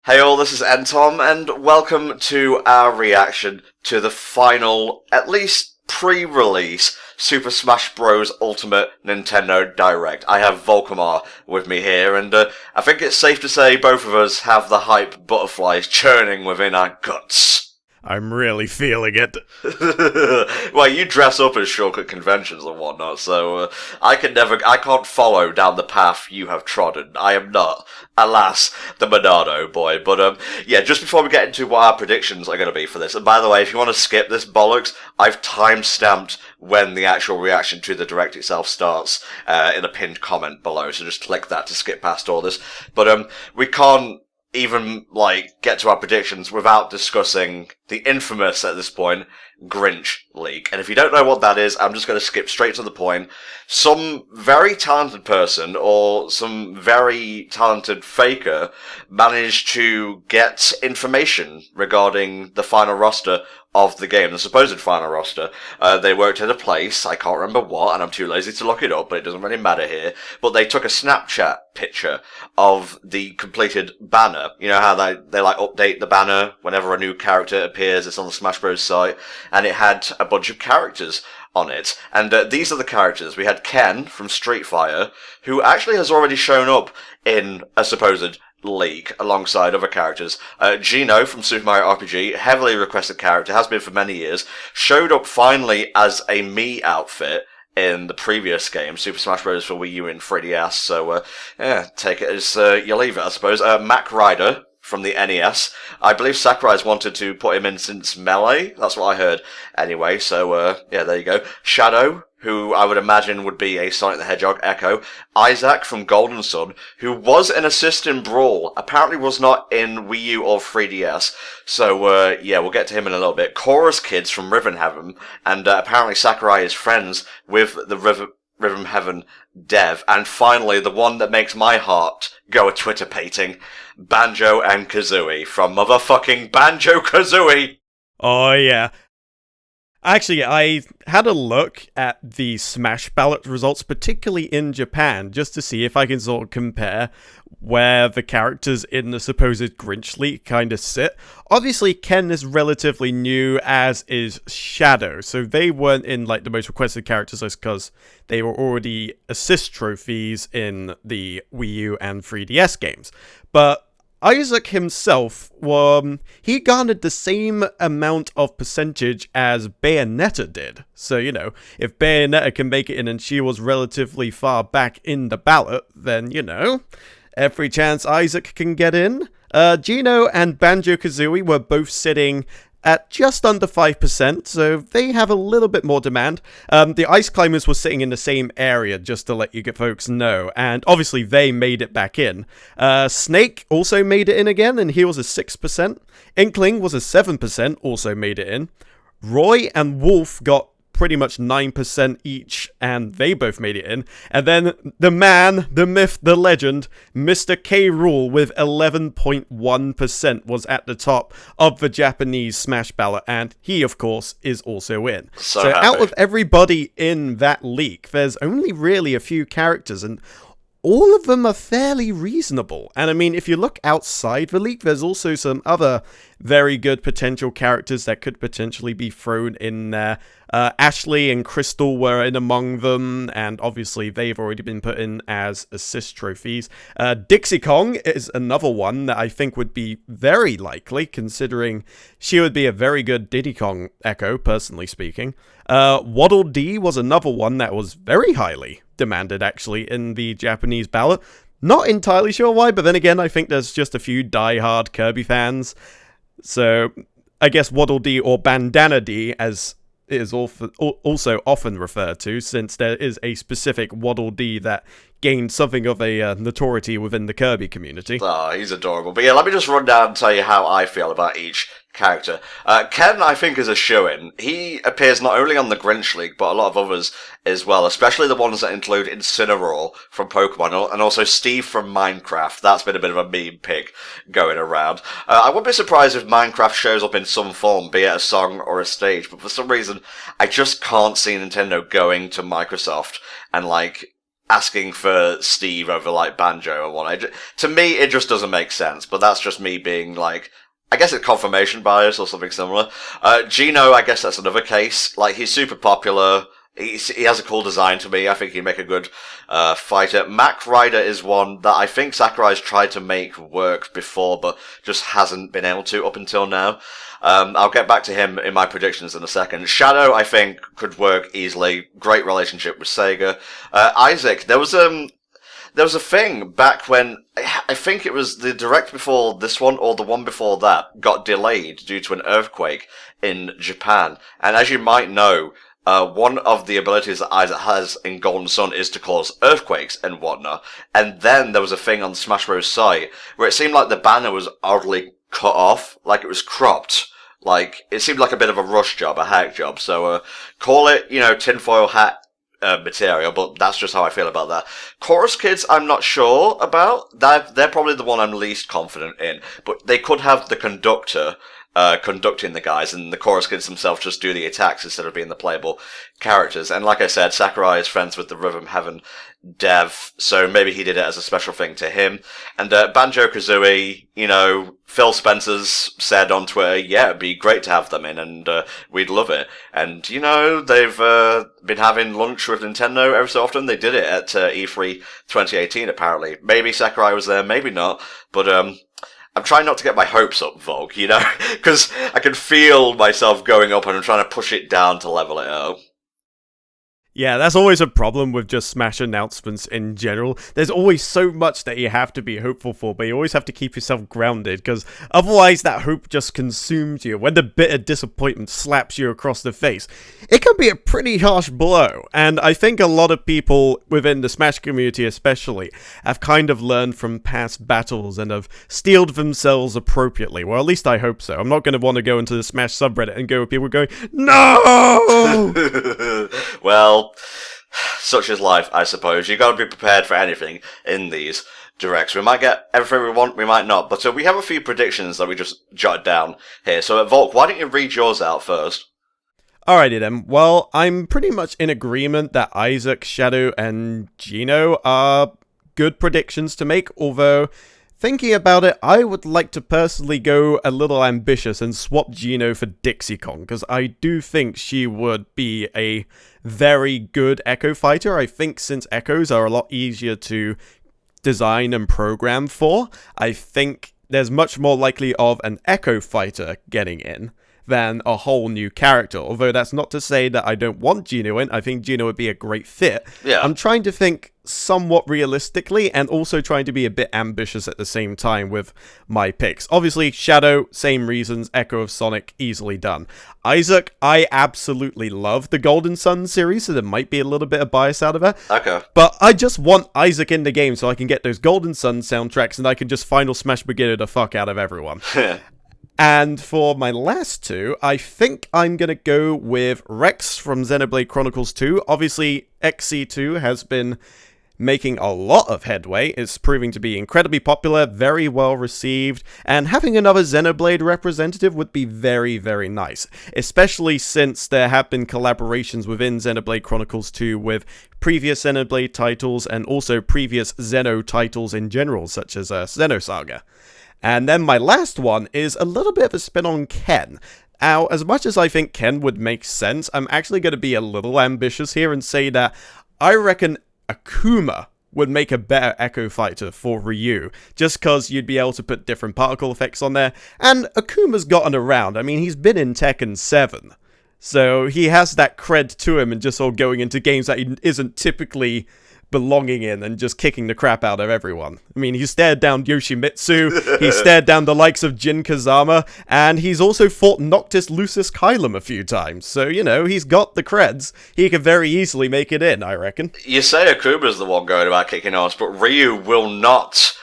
Hey all, this is Entom, and welcome to our reaction to the final, at least pre-release, Super Smash Bros. Ultimate Nintendo Direct. I have Volkamar with me here, and I think it's safe to say both of us have the hype butterflies churning within our guts. I'm really feeling it. Well, you dress up as Shulk at conventions and whatnot, so I can't follow down the path you have trodden. I am not, alas, the Monado boy. But yeah, just before we get into what our predictions are going to be for this, and by the way, if you want to skip this bollocks, I've time-stamped when the actual reaction to the Direct itself starts in a pinned comment below, so just click that to skip past all this. But we can't even, get to our predictions without discussing the infamous, at this point, Grinch leak. And if you don't know what that is, I'm just going to skip straight to the point. Some very talented person, or some very talented faker, managed to get information regarding the final roster of the game, the supposed final roster. They worked at a place, I can't remember what, and I'm too lazy to look it up, but it doesn't really matter here. But they took a Snapchat picture of the completed banner. You know how they update the banner whenever a new character appears, it's on the Smash Bros. Site, and it had a bunch of characters on it. And these are the characters. We had Ken from Street Fighter, who actually has already shown up in a supposed league alongside other characters. Gino from Super Mario RPG, heavily requested character, has been for many years, showed up finally as a Mii outfit in the previous game, Super Smash Bros. For Wii U and 3DS, so yeah, take it as you leave it, I suppose. Mac Ryder from the NES. I believe Sakurai's wanted to put him in since Melee, that's what I heard anyway, so yeah, there you go. Shadow, who I would imagine would be a Sonic the Hedgehog echo. Isaac from Golden Sun, who was an assist in Brawl, apparently was not in Wii U or 3DS, so yeah, we'll get to him in a little bit. Chorus Kids from Rhythm Heaven, and apparently Sakurai is friends with the Rhythm Heaven dev. And finally, the one that makes my heart go a Twitter-pating, Banjo and Kazooie from motherfucking Banjo-Kazooie! Oh yeah. Actually, I had a look at the Smash ballot results, particularly in Japan, just to see if I can sort of compare where the characters in the supposed Grinch leak kind of sit. Obviously, Ken is relatively new, as is Shadow, so they weren't in the most requested characters list because they were already assist trophies in the Wii U and 3DS games. But Isaac himself, he garnered the same amount of percentage as Bayonetta did. So, if Bayonetta can make it in and she was relatively far back in the ballot, then, every chance Isaac can get in. Gino and Banjo-Kazooie were both sitting at just under 5%, so they have a little bit more demand. The Ice Climbers were sitting in the same area, just to let you folks know, and obviously they made it back in. Snake also made it in again, and he was a 6%. Inkling was a 7%, also made it in. Roy and Wolf got pretty much 9% each, and they both made it in. And then the man, the myth, the legend, Mr. K. Rool with 11.1% was at the top of the Japanese Smash ballot, and he, of course, is also in. So out of everybody in that leak, there's only really a few characters, and all of them are fairly reasonable. And I mean, if you look outside the leak, there's also some other very good potential characters that could potentially be thrown in there. Ashley and Crystal were in among them, and obviously they've already been put in as assist trophies. Dixie Kong is another one that I think would be very likely, considering she would be a very good Diddy Kong echo, personally speaking. Waddle Dee was another one that was very highly demanded, actually, in the Japanese ballot. Not entirely sure why, but then again, I think there's just a few die-hard Kirby fans. So, I guess Waddle Dee, or Bandana Dee, as it is also often referred to, since there is a specific Waddle Dee that gained something of a notoriety within the Kirby community. Oh, he's adorable. But yeah, let me just run down and tell you how I feel about each character. Ken, I think, is a shoo-in. He appears not only on the Grinch League, but a lot of others as well, especially the ones that include Incineroar from Pokemon, and also Steve from Minecraft. That's been a bit of a meme pig going around. I wouldn't be surprised if Minecraft shows up in some form, be it a song or a stage, but for some reason, I just can't see Nintendo going to Microsoft and, asking for Steve over like Banjo or whatnot. To me, it just doesn't make sense. But that's just me being like, I guess it's confirmation bias or something similar. Gino, I guess that's another case. Like, he's super popular. He has a cool design to me. I think he'd make a good fighter. Mac Rider is one that I think Sakurai's tried to make work before, but just hasn't been able to up until now. I'll get back to him in my predictions in a second. Shadow, I think, could work easily. Great relationship with Sega. Isaac, there was a thing back when, I think it was the direct before this one or the one before that, got delayed due to an earthquake in Japan. And as you might know, one of the abilities that Isaac has in Golden Sun is to cause earthquakes and whatnot. And then there was a thing on the Smash Bros. Site where it seemed like the banner was oddly cut off, like it was cropped. Like, it seemed like a bit of a rush job, a hack job. So, call it, tinfoil hat material, but that's just how I feel about that. Chorus Kids, I'm not sure about. They're probably the one I'm least confident in. But they could have the conductor conducting the guys, and the Chorus Kids themselves just do the attacks instead of being the playable characters. And like I said, Sakurai is friends with the Rhythm Heaven dev, so maybe he did it as a special thing to him. And Banjo-Kazooie, Phil Spencer's said on Twitter, yeah, it'd be great to have them in, and we'd love it. And, they've been having lunch with Nintendo every so often. They did it at E3 2018, apparently. Maybe Sakurai was there, maybe not, but I'm trying not to get my hopes up, Vogue, because I can feel myself going up and I'm trying to push it down to level it out. Yeah, that's always a problem with just Smash announcements in general. There's always so much that you have to be hopeful for, but you always have to keep yourself grounded, because otherwise that hope just consumes you. When the bitter disappointment slaps you across the face, it can be a pretty harsh blow. And I think a lot of people within the Smash community especially have kind of learned from past battles and have steeled themselves appropriately. Well, at least I hope so. I'm not going to want to go into the Smash subreddit and go with people going, no! Well, such is life, I suppose. You gotta be prepared for anything in these directs. We might get everything we want, we might not. But we have a few predictions that we just jotted down here. So, Volk, why don't you read yours out first? Alrighty then. Well, I'm pretty much in agreement that Isaac, Shadow, and Gino are good predictions to make, although thinking about it, I would like to personally go a little ambitious and swap Gino for Dixie Kong, because I do think she would be a very good Echo fighter. I think since Echoes are a lot easier to design and program for, I think there's much more likely of an Echo fighter getting in than a whole new character. Although that's not to say that I don't want Gino in. I think Gino would be a great fit. Yeah. I'm trying to think somewhat realistically and also trying to be a bit ambitious at the same time with my picks. Obviously, Shadow, same reasons. Echo of Sonic, easily done. Isaac, I absolutely love the Golden Sun series, so there might be a little bit of bias out of it. Okay. But I just want Isaac in the game so I can get those Golden Sun soundtracks and I can just Final Smash Beginner the fuck out of everyone. And for my last two, I think I'm going to go with Rex from Xenoblade Chronicles 2. Obviously, XC2 has been making a lot of headway. It's proving to be incredibly popular, very well received, and having another Xenoblade representative would be very, very nice. Especially since there have been collaborations within Xenoblade Chronicles 2 with previous Xenoblade titles and also previous Xeno titles in general, such as Xenosaga. And then my last one is a little bit of a spin on Ken. Now, as much as I think Ken would make sense, I'm actually going to be a little ambitious here and say that I reckon Akuma would make a better Echo fighter for Ryu, just because you'd be able to put different particle effects on there, and Akuma's gotten around. I mean, he's been in Tekken 7, so he has that cred to him and just all going into games that he isn't typically belonging in and just kicking the crap out of everyone. I mean, he stared down Yoshimitsu, he stared down the likes of Jin Kazama, and he's also fought Noctis Lucis Kylum a few times. So, he's got the creds. He could very easily make it in, I reckon. You say Akuma's the one going about kicking ass, but Ryu will not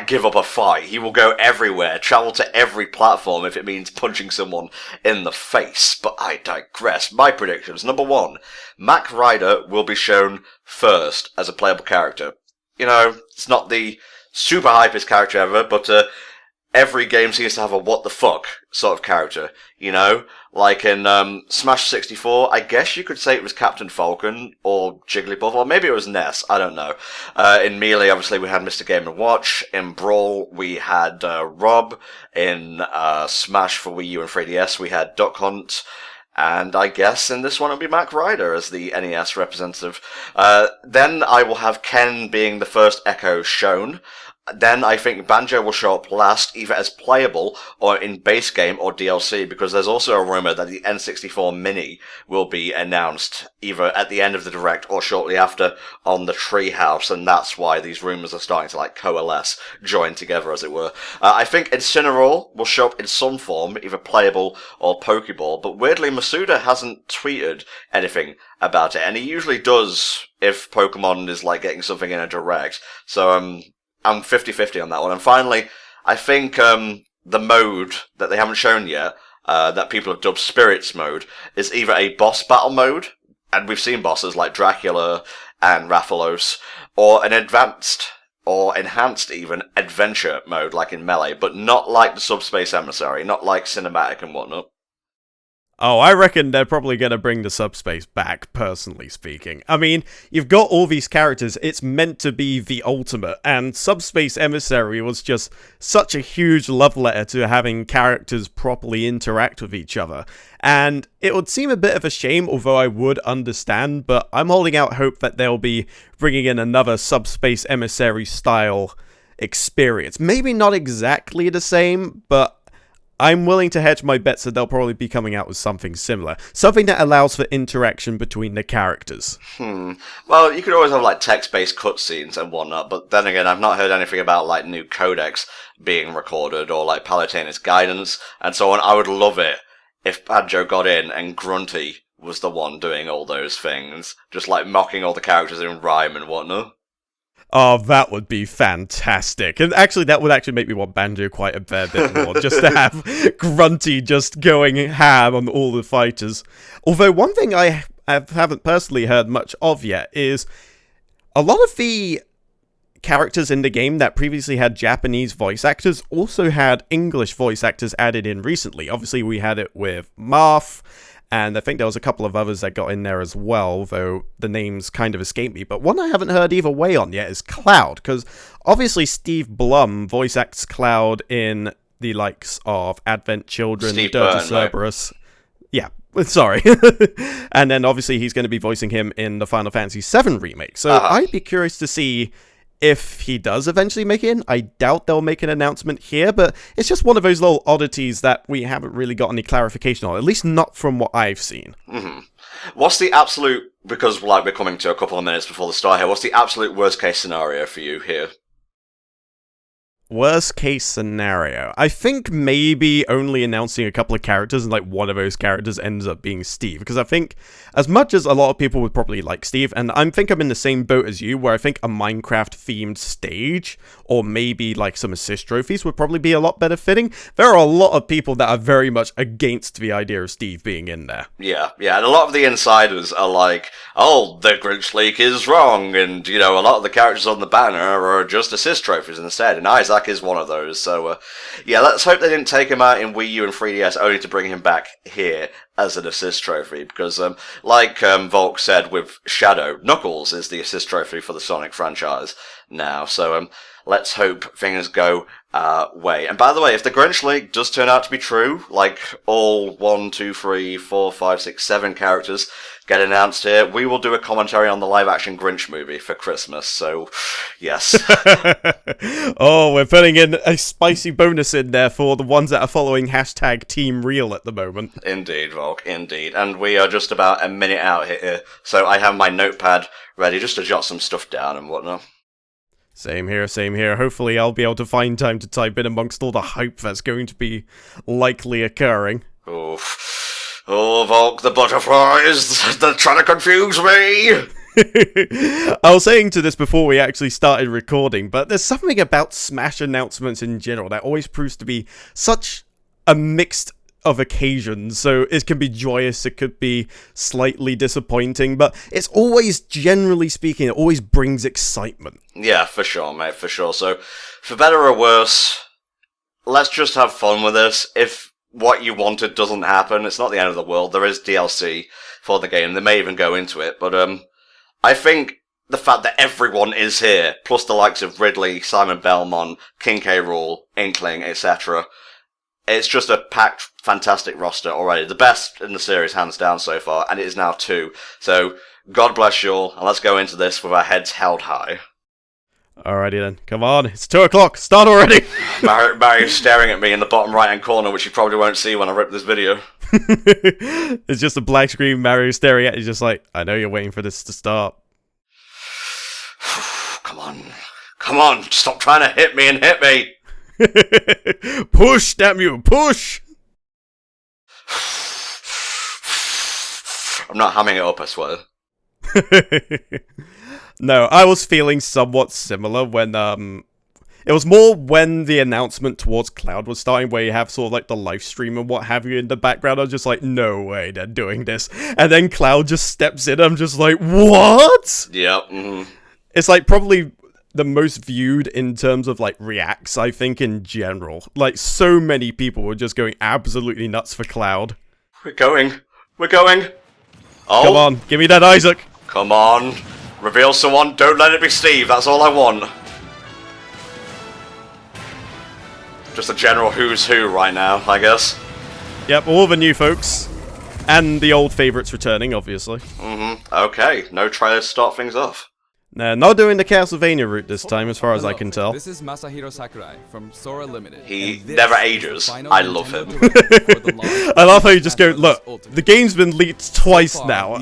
give up a fight. He will go everywhere, travel to every platform if it means punching someone in the face. But I digress. My predictions. Number 1, Mac Rider will be shown first as a playable character. It's not the super hypest character ever, but every game seems to have a what the fuck sort of character, you know? Like in Smash 64, I guess you could say it was Captain Falcon or Jigglypuff, or maybe it was Ness, I don't know. In Melee, obviously, we had Mr. Game & Watch. In Brawl, we had Rob. In Smash for Wii U and 3DS, we had Duck Hunt. And I guess in this one it'll be Mac Ryder as the NES representative. Then I will have Ken being the first Echo shown. Then I think Banjo will show up last, either as playable or in base game or DLC, because there's also a rumor that the N64 Mini will be announced either at the end of the Direct or shortly after on the Treehouse, and that's why these rumors are starting to coalesce, join together as it were. I think Incineroar will show up in some form, either playable or Pokeball, but weirdly Masuda hasn't tweeted anything about it, and he usually does if Pokemon is getting something in a Direct, so I'm 50-50 on that one. And finally, I think the mode that they haven't shown yet, that people have dubbed Spirits mode, is either a boss battle mode, and we've seen bosses like Dracula and Rathalos, or an advanced, or enhanced even, adventure mode like in Melee, but not like the Subspace Emissary, not like Cinematic and whatnot. Oh, I reckon they're probably going to bring the subspace back, personally speaking. I mean, you've got all these characters, it's meant to be the ultimate, and Subspace Emissary was just such a huge love letter to having characters properly interact with each other. And it would seem a bit of a shame, although I would understand, but I'm holding out hope that they'll be bringing in another Subspace Emissary style experience. Maybe not exactly the same, but I'm willing to hedge my bets that they'll probably be coming out with something similar. Something that allows for interaction between the characters. Well, you could always have text-based cutscenes and whatnot, but then again, I've not heard anything about new codecs being recorded or Palutena's guidance and so on. I would love it if Banjo got in and Grunty was the one doing all those things, just mocking all the characters in rhyme and whatnot. Oh, that would be fantastic. And actually, that would actually make me want Banjo quite a fair bit more, just to have Grunty just going ham on all the fighters. Although, one thing I haven't personally heard much of yet is a lot of the characters in the game that previously had Japanese voice actors also had English voice actors added in recently. Obviously, we had it with Marth, and I think there was a couple of others that got in there as well, though the names kind of escape me. But one I haven't heard either way on yet is Cloud, because obviously Steve Blum voice acts Cloud in the likes of Advent Children, Steve Dirty Byrne, Cerberus. Right? Yeah, sorry. And then obviously he's going to be voicing him in the Final Fantasy VII remake. So I'd be curious to see if he does eventually make it in. I doubt they'll make an announcement here, but it's just one of those little oddities that we haven't really got any clarification on, at least not from what I've seen. What's the absolute, because we're coming to a couple of minutes before the start here, what's the absolute worst case scenario for you here? Worst case scenario. I think maybe only announcing a couple of characters and one of those characters ends up being Steve. Because I think as much as a lot of people would probably like Steve, and I think I'm in the same boat as you, where I think a Minecraft themed stage or maybe some assist trophies would probably be a lot better fitting. There are a lot of people that are very much against the idea of Steve being in there. Yeah, and a lot of the insiders are oh, the Grinch leak is wrong, and a lot of the characters on the banner are just assist trophies instead, and Isaac is one of those, so let's hope they didn't take him out in Wii U and 3DS only to bring him back here as an assist trophy, because Volk said with Shadow, Knuckles is the assist trophy for the Sonic franchise now, so let's hope things go way. And by the way, if the Grinch leak does turn out to be true, all 1, 2, 3, 4, 5, 6, 7 characters get announced here, we will do a commentary on the live-action Grinch movie for Christmas, so yes. Oh, we're putting in a spicy bonus in there for the ones that are following hashtag Team Real at the moment. Indeed, Volk, indeed. And we are just about a minute out here, so I have my notepad ready just to jot some stuff down and whatnot. Same here. Hopefully I'll be able to find time to type in amongst all the hype that's going to be likely occurring. Oh, Volk, the butterflies, they're trying to confuse me! I was saying to this before we actually started recording, but there's something about Smash announcements in general that always proves to be such a mixed of occasions. So it can be joyous, it could be slightly disappointing, but it's always, generally speaking, it always brings excitement. Yeah, for sure, mate, for sure. So, for better or worse, let's just have fun with this. If what you wanted doesn't happen, it's not the end of the world. There is DLC for the game. They may even go into it, but I think the fact that everyone is here, plus the likes of Ridley, Simon Belmont, King K. Rool, Inkling, etc., it's just a packed, fantastic roster already. The best in the series, hands down, so far, and it is now 2. So, God bless you all, and let's go into this with our heads held high. Alrighty then, come on, it's 2 o'clock, start already! Mario's staring at me in the bottom right-hand corner, which you probably won't see when I rip this video. It's just a black screen, Mario staring at you, just like, I know you're waiting for this to start. Come on, stop trying to hit me and hit me! Push, damn you, push! I'm not hamming it up, I swear. No, I was feeling somewhat similar when, it was more when the announcement towards Cloud was starting, where you have sort of like the live stream and what have you in the background. I was just like, no way they're doing this. And then Cloud just steps in, I'm just like, what? Yep. It's like probably the most viewed in terms of like reacts, I think, in general. Like, so many people were just going absolutely nuts for Cloud. We're going. Oh. Come on, give me that Isaac. Come on. Reveal someone, don't let it be Steve, that's all I want. Just a general who's who right now, I guess. Yep, all the new folks. And the old favourites returning, obviously. Okay, no trailer to start things off. Nah, not doing the Castlevania route this time, as far as I can tell. This is Masahiro Sakurai from Sora Limited. He never ages. I love him. I love how you just go, look, the game's been leaked twice now.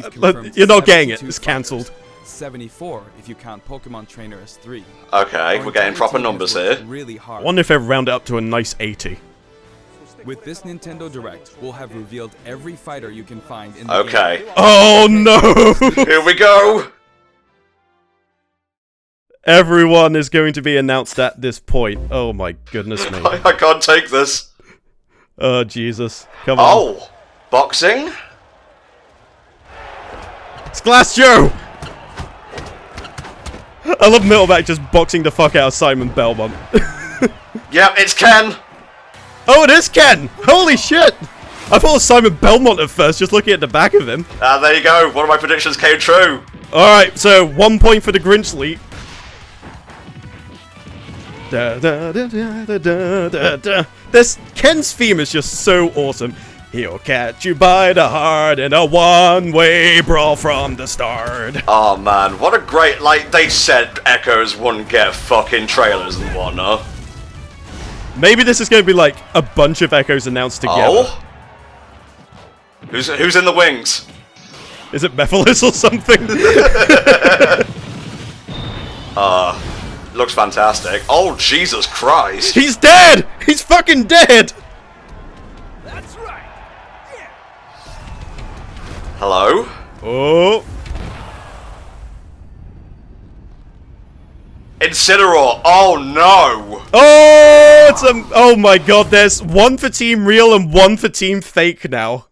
You're not getting it, it's cancelled. 74 if you count Pokemon Trainer as 3. Okay, we're getting proper numbers here. Really hard. I wonder if they round it up to a nice 80. With this Nintendo Direct, we'll have revealed every fighter you can find in the game. Oh no! Here we go! Everyone is going to be announced at this point. Oh my goodness me. I can't take this. Oh Jesus. Come on. Oh! Boxing? It's Glass Joe! I love Middleback just boxing the fuck out of Simon Belmont. Yep, it's Ken! Oh, it is Ken! Holy shit! I thought it was Simon Belmont at first, just looking at the back of him. There you go, one of my predictions came true. Alright, so 1 point for the Grinch leak. This Ken's theme is just so awesome. He'll catch you by the heart in a one-way brawl from the start. Oh man, what a great, like, they said Echoes wouldn't get fucking trailers and whatnot. Maybe this is going to be like a bunch of Echoes announced together. Oh? Who's in the wings? Is it Mephiles or something? Looks fantastic. Oh, Jesus Christ. He's dead! He's fucking dead! That's right. Yeah. Hello? Oh. Incineroar. Oh no. Oh, it's a... Oh my god, there's one for Team Real and one for Team Fake now.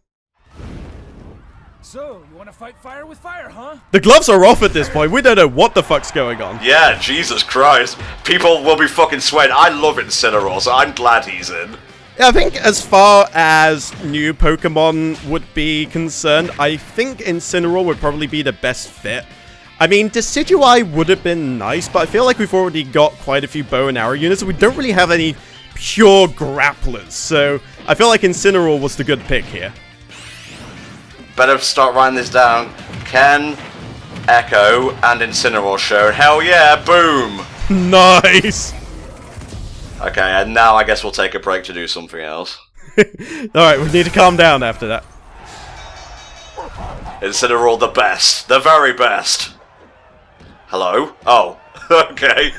So, you want to fight fire with fire, huh? The gloves are off at this point. We don't know what the fuck's going on. Yeah, Jesus Christ. People will be fucking sweating. I love Incineroar, so I'm glad he's in. I think as far as new Pokemon would be concerned, I think Incineroar would probably be the best fit. I mean, Decidueye would have been nice, but I feel like we've already got quite a few bow and arrow units, and we don't really have any pure grapplers, so I feel like Incineroar was the good pick here. Better start writing this down. Ken, Echo, and Incineroar shown. Hell yeah, boom! Nice! Okay, and now I guess we'll take a break to do something else. Alright, we need to calm down after that. Incineroar the best. The very best. Hello? Oh, okay.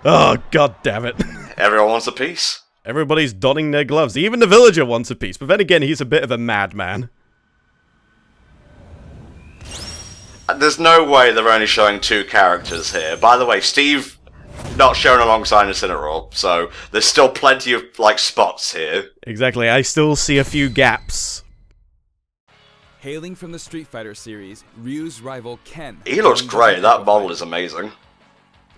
Oh, god damn it. Everyone wants a piece. Everybody's donning their gloves. Even the villager wants a piece, but then again, he's a bit of a madman. There's no way they're only showing 2 characters here. By the way, Steve not shown alongside Incineroar, so there's still plenty of, like, spots here. Exactly, I still see a few gaps. Hailing from the Street Fighter series, Ryu's rival Ken. He looks great, that model is amazing.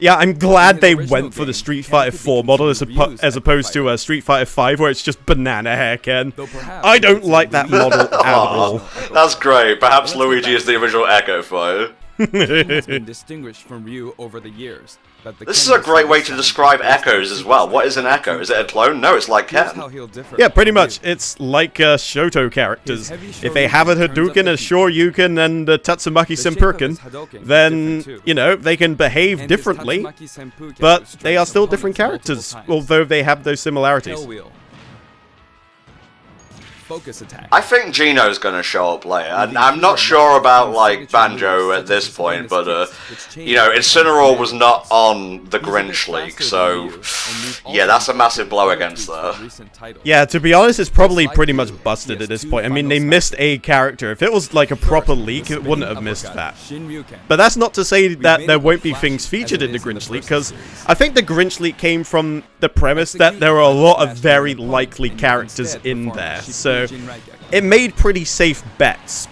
Yeah, I'm glad In they his original went for the game, Street Ken Fighter could be 4 model as, considered reused as Echo opposed to Fighter. Street Fighter 5 where it's just banana hair Ken. Though perhaps I you don't could say like that Luigi model is the at all. original Echo That's Fighter. great. Perhaps Let's get Luigi back is the to original Echo Fighter. Ken has been distinguished from Ryu over the years. But the This is Ken a great way to sound describe is based on echoes as Super well. Smash What is an echo? Is it a clone? No, it's like Here's Ken. how he'll differ Yeah, pretty from much. Ryu. It's like Shoto characters. His heavy If they Shoryuken have a turns up Hadouken, the a heat. Shoryuken, and a Tatsumaki The shape of his Senpuken, Hadouken is then, different too. you know, they can behave And his differently, Tatsumaki Senpuken but strikes they are still different opponents characters, multiple times. although they have those similarities. Tail wheel. Focus attack. I think Gino's gonna show up later, and I'm not sure about, like, Banjo at this point, but, you know, Incineroar was not on the Grinch League, so, yeah, that's a massive blow against that. Yeah, to be honest, it's probably pretty much busted at this point. I mean, they missed a character. If it was like a proper leak, it wouldn't have missed that. But that's not to say that there won't be things featured in the Grinch leak, because I think the Grinch leak came from the premise that there are a lot of very likely characters in there, so it made pretty safe bets.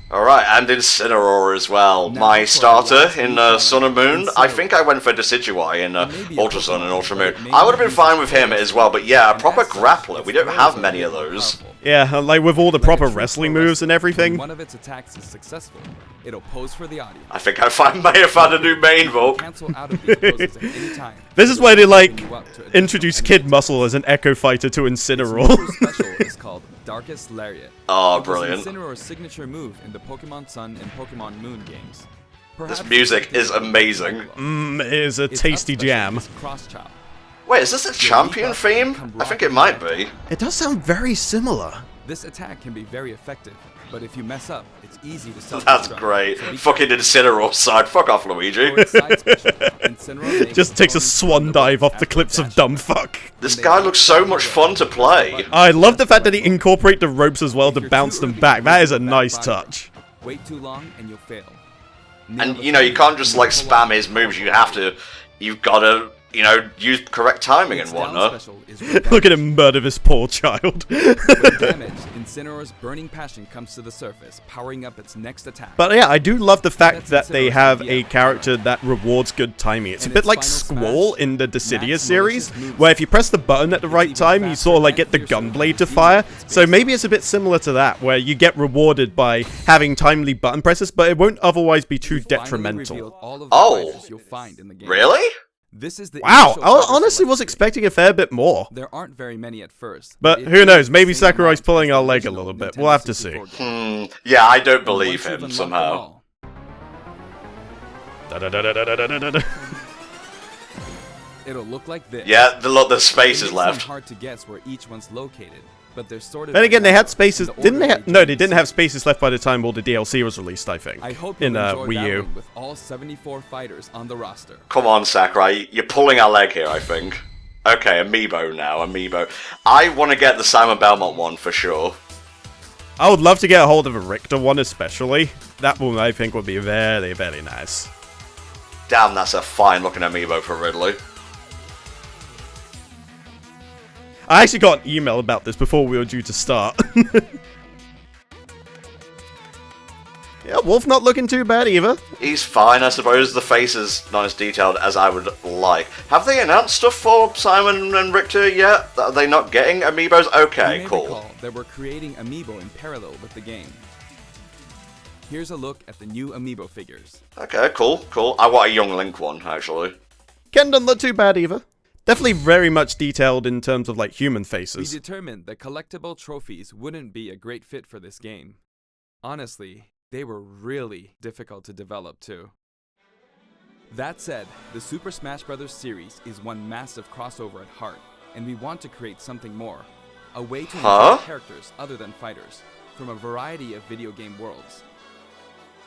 Alright, and Incineroar as well. My starter in Sun and Moon, I think I went for Decidueye in Ultra Sun and Ultra Moon. I would have been fine with him as well, but yeah, a proper grappler. We don't have many of those. Yeah, like with all the proper wrestling moves and everything. One of its attacks is successful. It'll pose for the audience. I think I may have found a new main vault. Cancel out of these poses at any time. This is why they, like, introduce Kid Muscle as an Echo Fighter to Its Incineroar. move special is called Darkest Lariat. Oh, It was brilliant. Incineroar's signature move in the Pokemon Sun and Pokemon Moon games. This Perhaps music is amazing. It is a its tasty up special jam. is Cross Chop. Wait, is this a champion theme? I think it might be. It does sound very similar. This attack can be very effective, but if you mess up, it's easy to self-destruct. That's great. So be Fucking Incineroar side. Fuck off, Luigi. For its side special, Incineroar makes Just takes a opponents swan vulnerable dive off the after cliffs of dash. Dumbfuck. This guy looks so much fun to play. I love the fact that he incorporate the ropes as well to bounce them back. That is a nice touch. Wait too long and you'll fail. And, you know, you can't just, like, spam his moves. You've gotta, you know, use correct timing and whatnot. Look at him murder this poor child. With damage, Incineroar's burning passion comes to the surface, powering up its next attack. But yeah, I do love the fact That's that they Incineroar's have idea. a character that rewards good timing. It's a And bit its like final Squall smash, in the Dissidia Max series, malicious moves. where if you press the button at the It's right even time, you faster sort of like and get the fiercer gunblade to than fire. It's So based maybe it's a bit similar to that, where you get rewarded by having timely button presses, but it won't otherwise be too We finally detrimental. revealed all of the Oh. fighters you'll find in the game. Really? This is the Wow, initial I fighter honestly was selection. expecting a fair bit more. There aren't very many at first. But it who is knows, the maybe same Sakurai's amount pulling as our the leg a original little bit. Nintendo We'll have to 64 see. game. Yeah, I don't And believe once you've him unlocked somehow. them all, Da-da-da-da-da-da-da-da. it'll look like this. Yeah, the space It is makes them left. hard to guess where each one's located, but they're sorted. Then by again, they number had spaces. in the Didn't they? order No, they joined didn't the have series. spaces left by the time all the DLC was released. I think I hope in you'll enjoy Wii U. battling with all 74 fighters on the roster. Come on, Sakurai. You're pulling our leg here, I think. Okay, Amiibo now, Amiibo. I want to get the Simon Belmont one for sure. I would love to get a hold of a Richter one, especially. That one I think would be very, very nice. Damn, that's a fine looking Amiibo for Ridley. I actually got an email about this before we were due to start. Yeah, Wolf not looking too bad either. He's fine, I suppose. The face is not as detailed as I would like. Have they announced stuff for Simon and Richter yet? Are they not getting Amiibos? You Okay, may cool. recall that we're creating Amiibo in parallel with the game. Here's a look at the new Amiibo figures. Okay, cool. I want a Young Link one, actually. Ken doesn't look too bad either. Definitely very much detailed in terms of like human We faces. determined that collectible trophies wouldn't be a great fit for this game. Honestly, they were really difficult to develop too. That said, the Super Smash Bros. Series is one massive crossover at heart, and we want to create something more. A way to enjoy characters other than fighters, from a variety of video game worlds.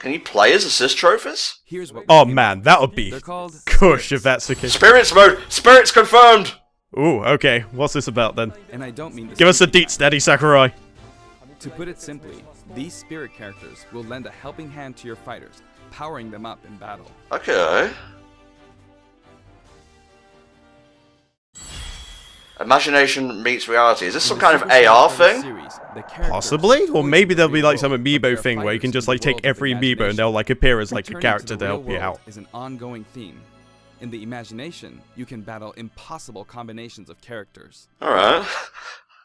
Can you play as assist trophies? Here's what we Oh came man, up that would with. be They're called cush spirits. if that's the case. Spirits mode! Spirits confirmed! Ooh, okay. What's this about then? And I don't mean to Give us a speak deet steady, Sakurai. To put it simply, these spirit characters will lend a helping hand to your fighters, powering them up in battle. Okay. Imagination meets reality. Is this some In the kind of Super Smash AR Bros. thing? Series, the characters Possibly? Or always maybe in there'll the be real like some world, but amiibo they're thing where you fighters can just in like the take world of every amiibo and they'll like appear as like a Returning character to the to real help you world out. is an ongoing theme. In the imagination, you can battle impossible combinations of characters. Alright.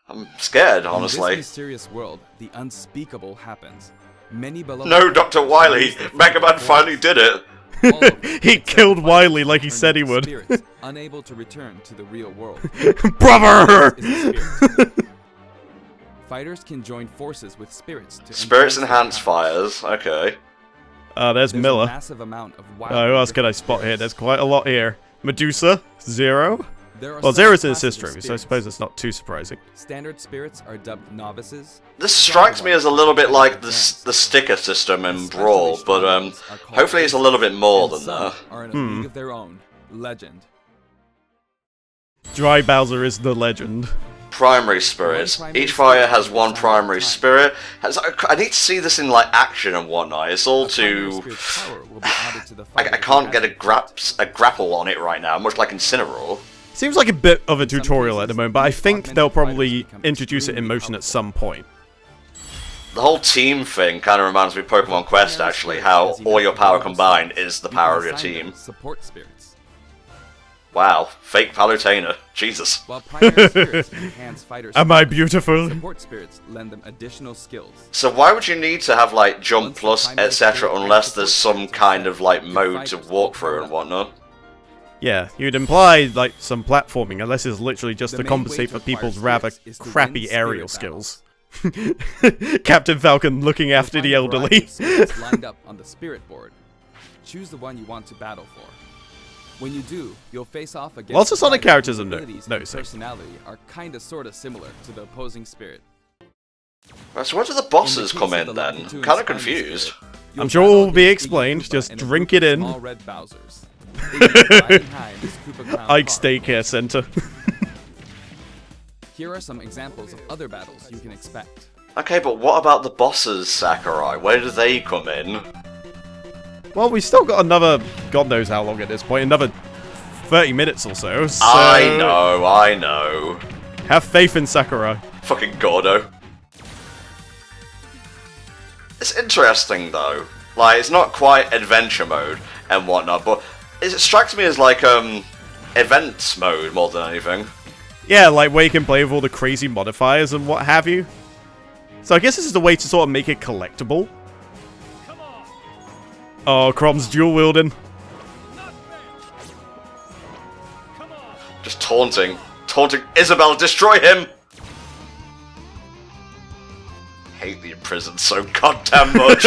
I'm scared, In honestly. this mysterious world, the unspeakable happens. Many beloved No, Dr. characters Wily! lose their Mega Man physical finally forms. did it! All of them, He except killed the Wily fighters, like he turn said he into would. spirits, unable to return to the real world. Brother! Is a spirit. Fighters can join forces with spirits to Spirits their enhance powers. fires, okay. There's There's a Miller. massive amount of Who else can I different spot here? spirits. There's quite a lot here. Medusa, Zero. There are Well, several Zero's in his classes sister of movie, so I spirits. suppose it's not too surprising. Standard spirits are dubbed novices. This strikes me as a little bit like the sticker system in Brawl, but hopefully it's a little bit more than that. Are in a league of their own. Legend. Dry Bowser is the legend. Primary spirits. Each fire has one primary spirit. I need to see this in like action and whatnot. It's all A primary too. spirit's power will be added to the I fighter can't who get has a grapple on it right now, much like Incineroar. Seems like a bit of a In some tutorial at the cases, moment, but I these think augmented they'll fighters probably become introduce it in extremely motion at powerful. some point. The whole team thing kind of reminds me of Pokemon Quest, actually, how all your power combined is the You power can of your assign them team. Support spirits. Wow, fake Palutena. Jesus. While primary spirits enhance fighters' Am I skills, beautiful? support spirits lend them additional skills. So why would you need to have like jump Once the plus, primary etc., spirit unless and there's support some spirits are kind set, of like your mode to fighters walk will through power and up. whatnot? Yeah, you'd imply like some platforming, unless it's literally just The to main way compensate to for acquire people's rather spirits is to win crappy spirit aerial battles. skills. Captain Falcon looking You'll after find the a variety elderly. of spirits lined up on the spirit board. Choose the one you want to battle for. When you do, you'll face off against Lots of Sonic fighters characters whose I'm abilities and noticing. personality are kinda sorta similar to the opposing spirit. Right, so where do the In the bosses case come of in the then? level 2 I'm kind of inspiring confused. spirit, you'll I'm sure it battle will be against explained, Iggy Koopa just and a drink group it of in. Small red Bowsers. Iggy riding high in his Koopa Crown Ike's car. Daycare Center. Here are some examples of other battles you can expect. Okay, but what about the bosses, Sakurai? Where do they come in? Well, we still got another, God knows how long at this point, another 30 minutes or so. So I know. Have faith in Sakurai. Fucking Gordo. It's interesting though. Like, it's not quite adventure mode and whatnot, but it strikes me as like, events mode more than anything. Yeah, like where you can play with all the crazy modifiers and what have you. So I guess this is the way to sort of make it collectible. Oh, Crom's dual wielding. Just taunting. Taunting Isabel, destroy him! Hate the imprisoned so goddamn much.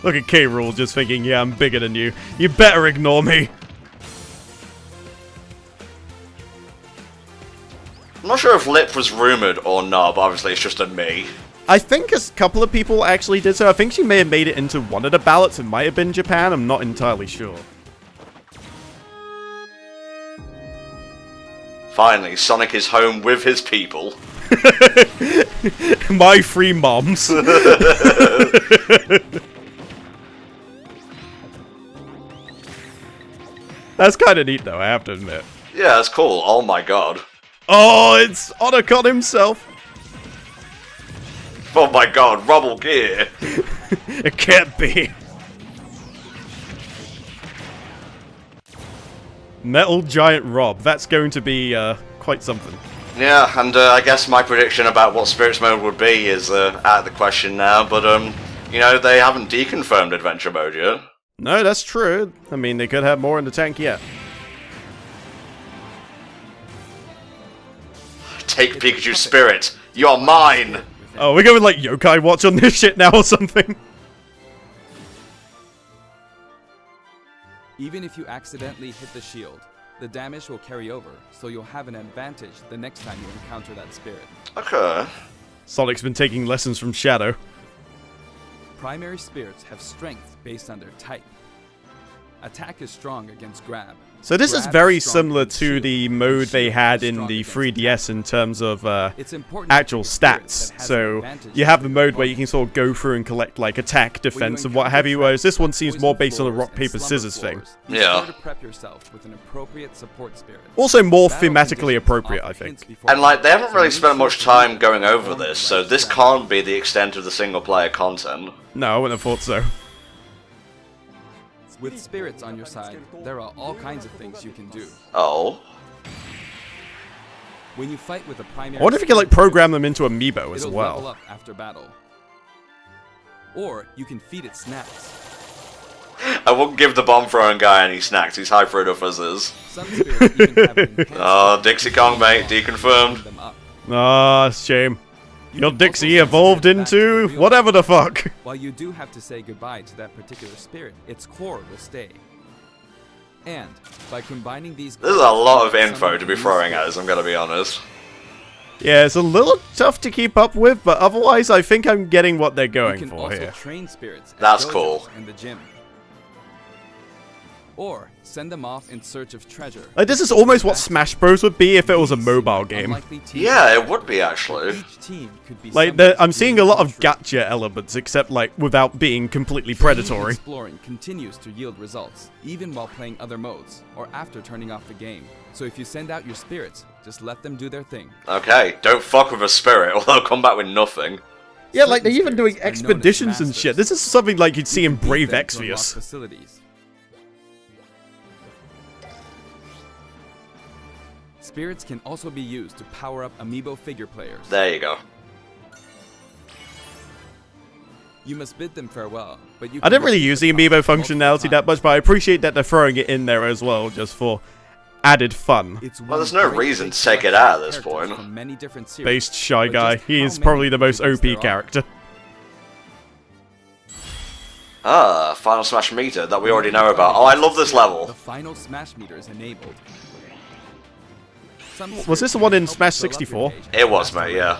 Look at K. Rool just thinking, yeah, I'm bigger than you. You better ignore me. I'm not sure if Lip was rumoured or not, but obviously it's just a me. I think a couple of people actually did so. I think she may have made it into one of the ballots. It might have been Japan. I'm not entirely sure. Finally, Sonic is home with his people. My three moms. That's kind of neat, though, I have to admit. Yeah, that's cool. Oh my god. Oh, it's Otacon himself. Oh my god, Rubble Gear. It can't be. Metal Giant Rob. That's going to be quite something. Yeah, and I guess my prediction about what Spirits Mode would be is out of the question now, but you know, they haven't deconfirmed Adventure Mode yet. No, that's true. I mean, they could have more in the tank yet. Take Pikachu's spirit. You're mine. Oh, we're going like Yokai Watch on this shit now or something. Even if you accidentally hit the shield, the damage will carry over, so you'll have an advantage the next time you encounter that spirit. Okay. Sonic's been taking lessons from Shadow. Primary spirits have strength based on their type. Attack is strong against grab. So this is Grab very strong similar against to shield, the and mode they shield had is in strong the against 3DS in terms of It's important to actual pick a spirit stats. that has an So advantage you have over the your mode where you opponent. can sort of go through and collect like attack, defense, and what encounter have you, whereas this one seems poison more based on a floors rock, and paper, slumber scissors thing. floors, be Yeah. sure to prep yourself with an appropriate support spirit. Also more Battle thematically conditions appropriate, offer I think. hints before And like, they haven't so really make spent sure much to time read going the over form this, of so the this strategy. can't be the extent of the single player content. No, I wouldn't have thought so. With spirits on your side, there are all kinds of things you can do. Oh. When you fight with a primary I wonder if you can like spirit, program them into amiibo as it'll level well. up after battle. Or you can feed it snacks. I won't give the bomb throwing guy any snacks, he's hyper enough as is. Some spirits even have an enhanced Oh, ability Dixie to Kong, heal mate, mobs and deconfirmed. warm them up. Ah, shame. You Your can Dixie also send evolved spirits back to the into real whatever the world. fuck. While you do have to say goodbye to that particular spirit, its core will stay. And by combining these, This is a lot of you can info summon to a be new throwing at spirit. us, I'm gonna be honest. Yeah, it's a little tough to keep up with, but otherwise I think I'm getting what they're You going can for also here. train spirits at That's dojos cool. in the gym. Or send them off in search of treasure. Like, this is almost what Smash Bros would be if it was a These mobile seem game. unlikely teams Yeah, to it would be actually. Each team could be Like, summoned I'm to seeing a lot of control. gacha elements, except like without being completely Training and predatory. Exploring continues to yield results, even while playing other modes, or after turning off the game. So if you send out your spirits, just let them do their thing. Okay, don't fuck with a spirit or they'll come back with nothing. Yeah, like they're Certain even doing spirits are known as expeditions and masters. shit. This is something like you'd see in You can beat Brave them to unlock Exvius. facilities. Spirits can also be used to power up amiibo figure players. There you go. You must bid them farewell, but you I can didn't really repeat use the process amiibo multiple functionality that times. much, but I appreciate that they're throwing it in there as well, just for added fun. It's Well, one there's no great reason big to take it selection out of at this characters point. from many different series, Based Shy but Guy, just he how is probably many the most figures OP there are. character. Ah, Final Smash meter that we already know about. Oh, I love this The level. final Smash meter is enabled. Was this the one in Smash 64? It was, mate, yeah.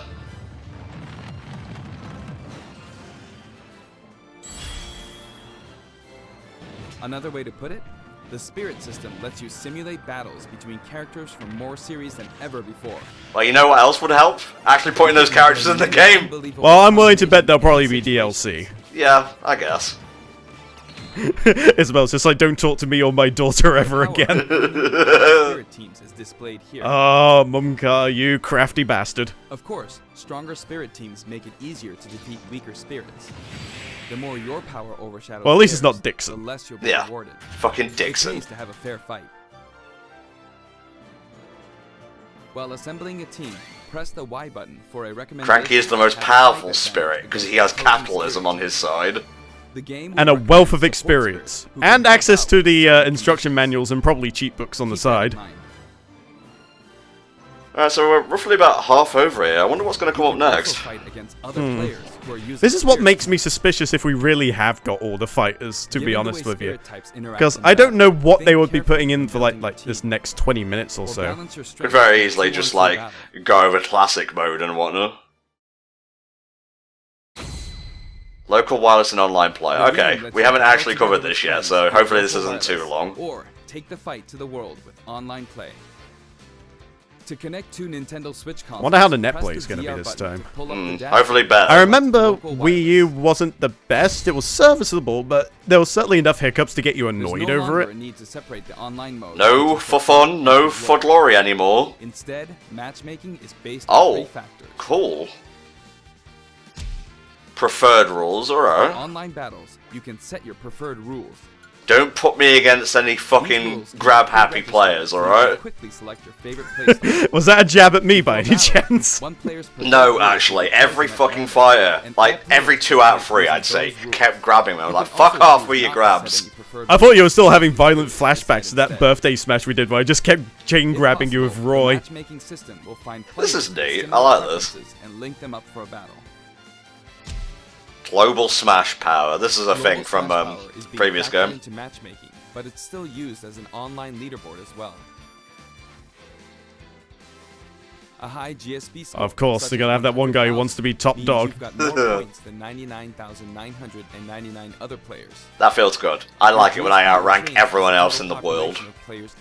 Another way to put it, the Spirit system lets you simulate battles between characters from more series than ever before. Well, you know what else would help? Actually putting those characters in the game. Unbelievable Well, I'm willing to bet they'll combinations probably be and DLC. Yeah, I guess. Isabel's just like, don't talk to me or my daughter ever Power again. of the Spirit teams is displayed here. Oh, Mumka, you crafty bastard. Of course, stronger Spirit teams make it easier to defeat weaker spirits. The more your power overshadows Well, at least it's theirs, not Dixon. the less you'll be Yeah. rewarded. Fucking It Dixon. pays to have a fair fight. While assembling a team, press the Y button for a recommendation. Cranky is the most to have a powerful fight spirit advantage because he against has opposing capitalism spirits. on his side. The game And a will wealth of recommend support experience. spirits who can And help access out to with the certain instruction conditions. manuals and probably cheat books on the Keep that in side. mind. Alright, so we're roughly about half over here. I wonder what's going to come up You can also next. fight against other players who are using This is what spirits. makes me suspicious if we really have got all the fighters, to be Given the honest way with you. spirit types interact Because in I don't battle, know what they think would be carefully putting in when for building like your this team, next 20 minutes or or so. balance your Could strength very in a easily 2-on-2 just like battle. go over classic mode and whatnot. Local wireless and online play. The game Okay, lets we you haven't battle actually together covered with this yet, friends so through hopefully this local isn't too wireless, long. Or take the fight to the world with online play. To connect two Nintendo Switch consoles, Wonder how the net press play is the gonna be ZR this button time. to pull up the dash Hopefully menu. better. I remember Local Wii U wireless. wasn't the best. It was serviceable, but there was certainly enough hiccups to get you There's annoyed no over longer it. a need to separate the online mode No into for separate fun, no modes as for well. glory anymore. Instead, matchmaking is based Oh. on 3 factors. Cool. Preferred rules, For alright. online battles, you can set your preferred rules. Don't put me against any These fucking rules can be grab-happy pre-registered players, so you can alright? quickly select your favorite playstyle. Was that a jab at me by Before any battle, chance? one player's preferred No, rules actually, will be every chosen at fucking random, fire, and all like every players 2 out of play 3, using I'd say, those rules. kept grabbing me. I was You like, can fuck also off choose with your not to set grabs. any preferred I thought you were still rules. having violent Instead. flashbacks to that birthday smash we did where I just kept chain If grabbing you with possible, the Roy. matchmaking system will find This players is with neat. I similar like this. preferences and link them up for a battle. Global Smash Power. This is a Global thing from Smash Power is being previous factored game. into matchmaking, but it's still used as an online leaderboard as well. A high GSP score. Of course, such they're as gonna have that one guy who 100,000 wants to be top means dog. You've got more points than 99,999 other players. That feels good. I like it when I outrank everyone else in the world.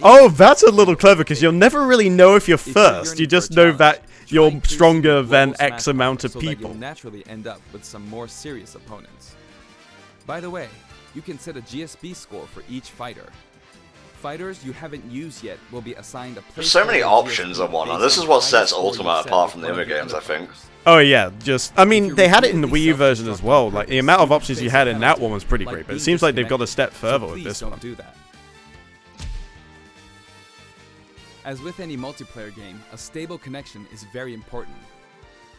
Oh, that's a little clever, because you'll never really know if you're first. You just know that you're stronger than X amount of people. You'll naturally end up with some more serious opponents. By the way, you can set a GSP score for each fighter. Fighters you haven't used yet will be assigned a place. There's so many for options GSP and whatnot. based This on is what the sets highest score Ultimate you set apart from the with other one of games, I think. fighters. Oh yeah, I mean, they had it in the Wii U version as well. Like, the amount of options you had in that one was pretty great, but it seems like they've got a step further with this don't one. do that. As with any multiplayer game, a stable connection is very important.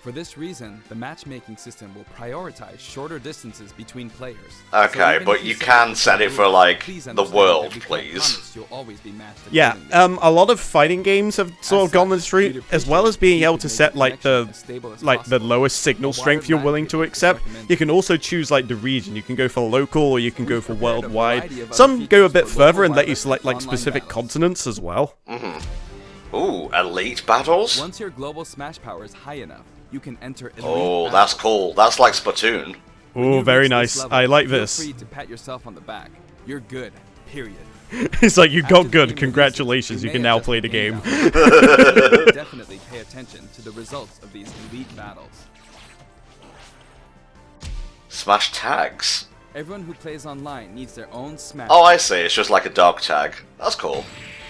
For this reason, the matchmaking system will prioritize shorter distances between players. Okay, even but if you set can the set it for, rules, like, please the understand world, that we can't please. promise you'll always be matched Yeah, accordingly. a lot of fighting games have sort of gone this such, route, we'd as well as being able to appreciate set the like the connection as stable as the possible. lowest signal A strength you're wired willing LAN to cable is accept. recommended. You can also choose like the region. You can go for local or you can go for prepared a worldwide. variety of other Some go a features bit for further local and let you wireless select like online specific battles. continents as well. Ooh, elite battles? Once your global smash power is high enough, you can enter elite Oh, battles. that's cool. That's like Splatoon. When Oh, you very reach nice. this level, I like feel this. free to pat yourself on the back. You're good. Period. It's like, you After got the good, game congratulations, releases, you may can now adjust play the game. value. Definitely pay attention to the results of these elite battles. Smash tags. Everyone who plays online needs their own smash. Oh, I see. It's just like a dog tag. That's cool.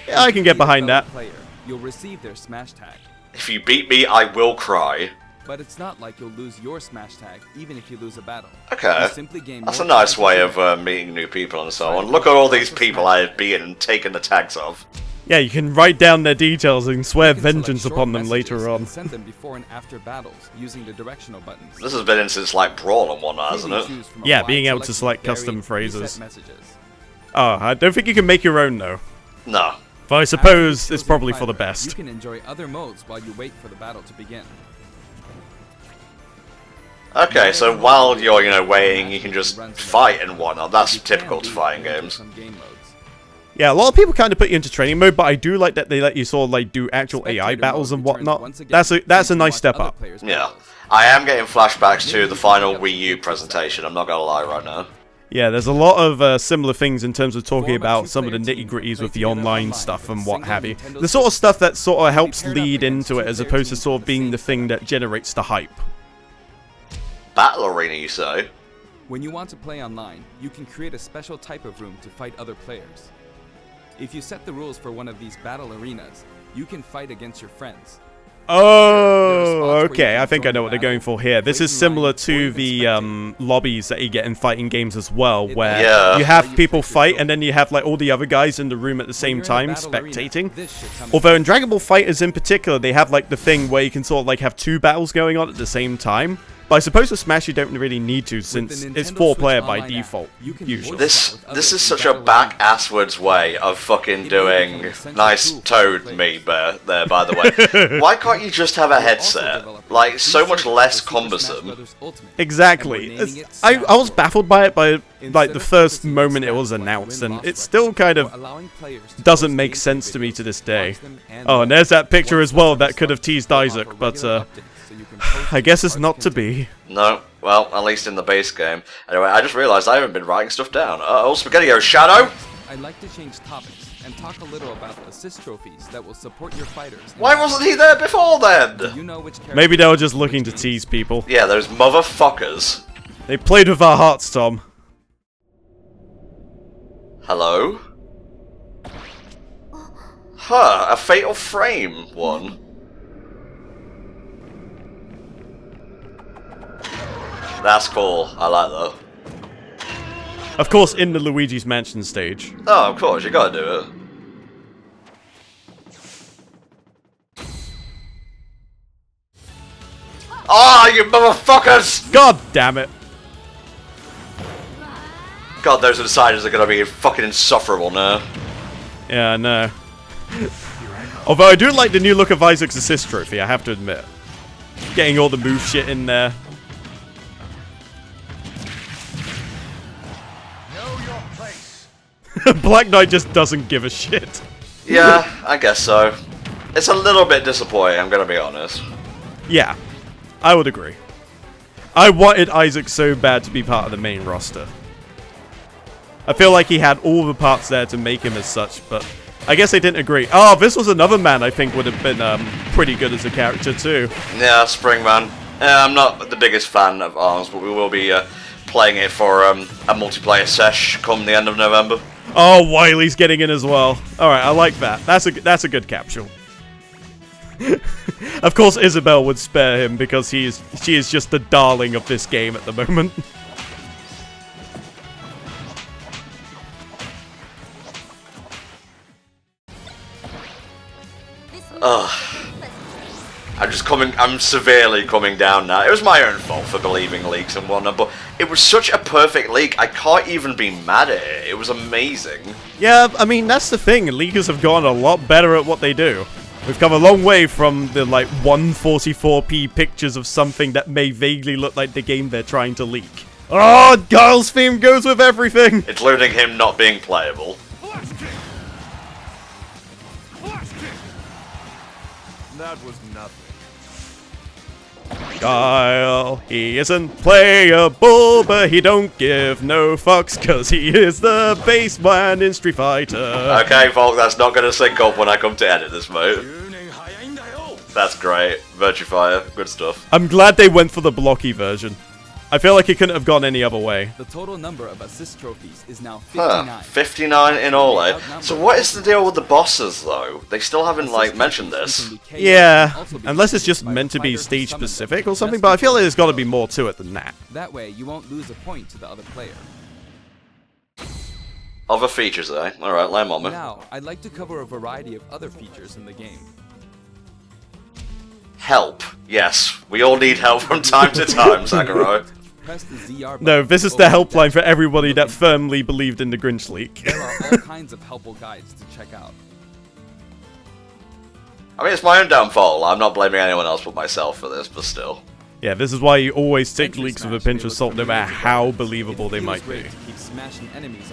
Yeah, I can get behind that. Player, you'll receive their smash tag. If you beat me, I will cry. But it's not like you'll lose your smash tag, even if you lose a battle. Okay. You simply gain That's more a nice tags way as you of meeting new people and so on. Look at all these people I have beaten and taken the tags of. Yeah, you can write down their details and swear You can select vengeance short upon them messages later on. and send them before and after battles using the directional buttons. This has been in since like Brawl and whatnot, hasn't Freely it? choose from a Yeah, wide being able to selection select of custom varied phrases. preset messages. Oh, I don't think you can make your own though. No. But I After suppose you've it's chosen a probably for the fighter, best. You can enjoy other modes while you wait for the battle to begin. Okay, so while you're, waiting, you can just fight and whatnot. That's typical to fighting games. Some game modes. Yeah, a lot of people kind of put you into training mode, but I do like that they let you sort of like do actual AI Spectator battles mode and returns whatnot. once again, That's so a you nice can watch step other up. players' Yeah. battles. I am getting flashbacks to the final Wii U presentation, I'm not gonna lie right now. Yeah, there's a lot of similar things in terms of talking Form a about some of the two-player team nitty-gritties and with play the together online online stuff with and a what single have you. Nintendo The sort of stuff that sort of helps paired up lead against into it as two-player opposed to teams sort with of the being same the thing setup. that generates the hype. Battle Arena, you say? When you want to play online, you can create a special type of room to fight other players. If you set the rules for one of these battle arenas, you can fight against your friends. Oh, spots where you okay. can I think I join know the what they're battle, going for here. This wait is in similar line, or to even the spectate. lobbies that you get in fighting games as well, where Yeah. you have Where you people pick your fight goal. and then you have like all the other guys in the room at the When same you're in a time battle arena, spectating. this should come in Although in Dragon Ball FighterZ in particular, they have like the thing where you can sort of like have two battles going on at the same time. But I suppose with Smash you don't really need to, since the it's Nintendo 4-player Switch by Online app, default, you can usually. voice This is such a back-asswards way of fucking doing. Nice toad me there, by the way. Why can't you just have a headset? Like, so much less cumbersome. Exactly. I was baffled by it by like the first moment it was announced, and it still kind of doesn't make sense to me to this day. Oh, and there's that picture as well that could have teased Isaac, but I guess it's not to be. No, well, at least in the base game. Anyway, I just realised I haven't been writing stuff down. Oh, Spaghetti-O Shadow! I'd like to change topics and talk a little about assist trophies that will support your fighters. Why wasn't he there before Do then? you know which character Maybe they were just looking to tease people. Yeah, those motherfuckers. They played with our hearts, Tom. Hello? Huh, a Fatal Frame one. That's cool, I like that. Of course, in the Luigi's Mansion stage. Oh, of course, you gotta do it. Ah, you motherfuckers! God damn it. God, those insiders are gonna be fucking insufferable now. Yeah, no. Although I do like the new look of Isaac's assist trophy, I have to admit. Getting all the move shit in there. Know your place. Black Knight just doesn't give a shit. Yeah, I guess so. It's a little bit disappointing, I'm gonna be honest. Yeah, I would agree. I wanted Isaac so bad to be part of the main roster. I feel like he had all the parts there to make him as such, but I guess they didn't agree. Oh, this was another man I think would have been pretty good as a character too. Yeah, Springman. I'm not the biggest fan of ARMS, but we will be playing it for a multiplayer sesh come the end of November. Oh, Wiley's getting in as well. Alright, I like that. That's a good capsule. Of course, Isabel would spare him because she is just the darling of this game at the moment. I'm severely coming down now. It was my own fault for believing leaks and whatnot, but it was such a perfect leak, I can't even be mad at it. It was amazing. Yeah, I mean, that's the thing. Leakers have gotten a lot better at what they do. We've come a long way from the, like, 144p pictures of something that may vaguely look like the game they're trying to leak. Oh, Guile's theme goes with everything! Including him not being playable. That was nothing. Guile, he isn't playable, but he don't give no fucks, cause he is the base man in Street Fighter. Okay, folk, that's not gonna sync up when I come to edit this mode. That's great. Virtufire, good stuff. I'm glad they went for the blocky version. I feel like it couldn't have gone any other way. The total number of assist trophies is now 59. Huh, 59 in all, eh? So what is the deal with the bosses, though? They still haven't, like, mentioned this. Yeah, unless it's just meant to be stage-specific or something, but I feel like there's got to be more to it than that. That way, you won't lose a point to the other player. Other features, eh? Alright, lay 'em on me. Now, I'd like to cover a variety of other features in the game. Help. Yes, we all need help from time to time, Sakurai. Press the ZR button No, this is the helpline for everybody that firmly believed in the Grinch leak. There are all kinds of helpful guides to check out. I mean, it's my own downfall. I'm not blaming anyone else but myself for this, but still. Yeah, this is why you always take leaks with a pinch of salt, no matter how believable they might be.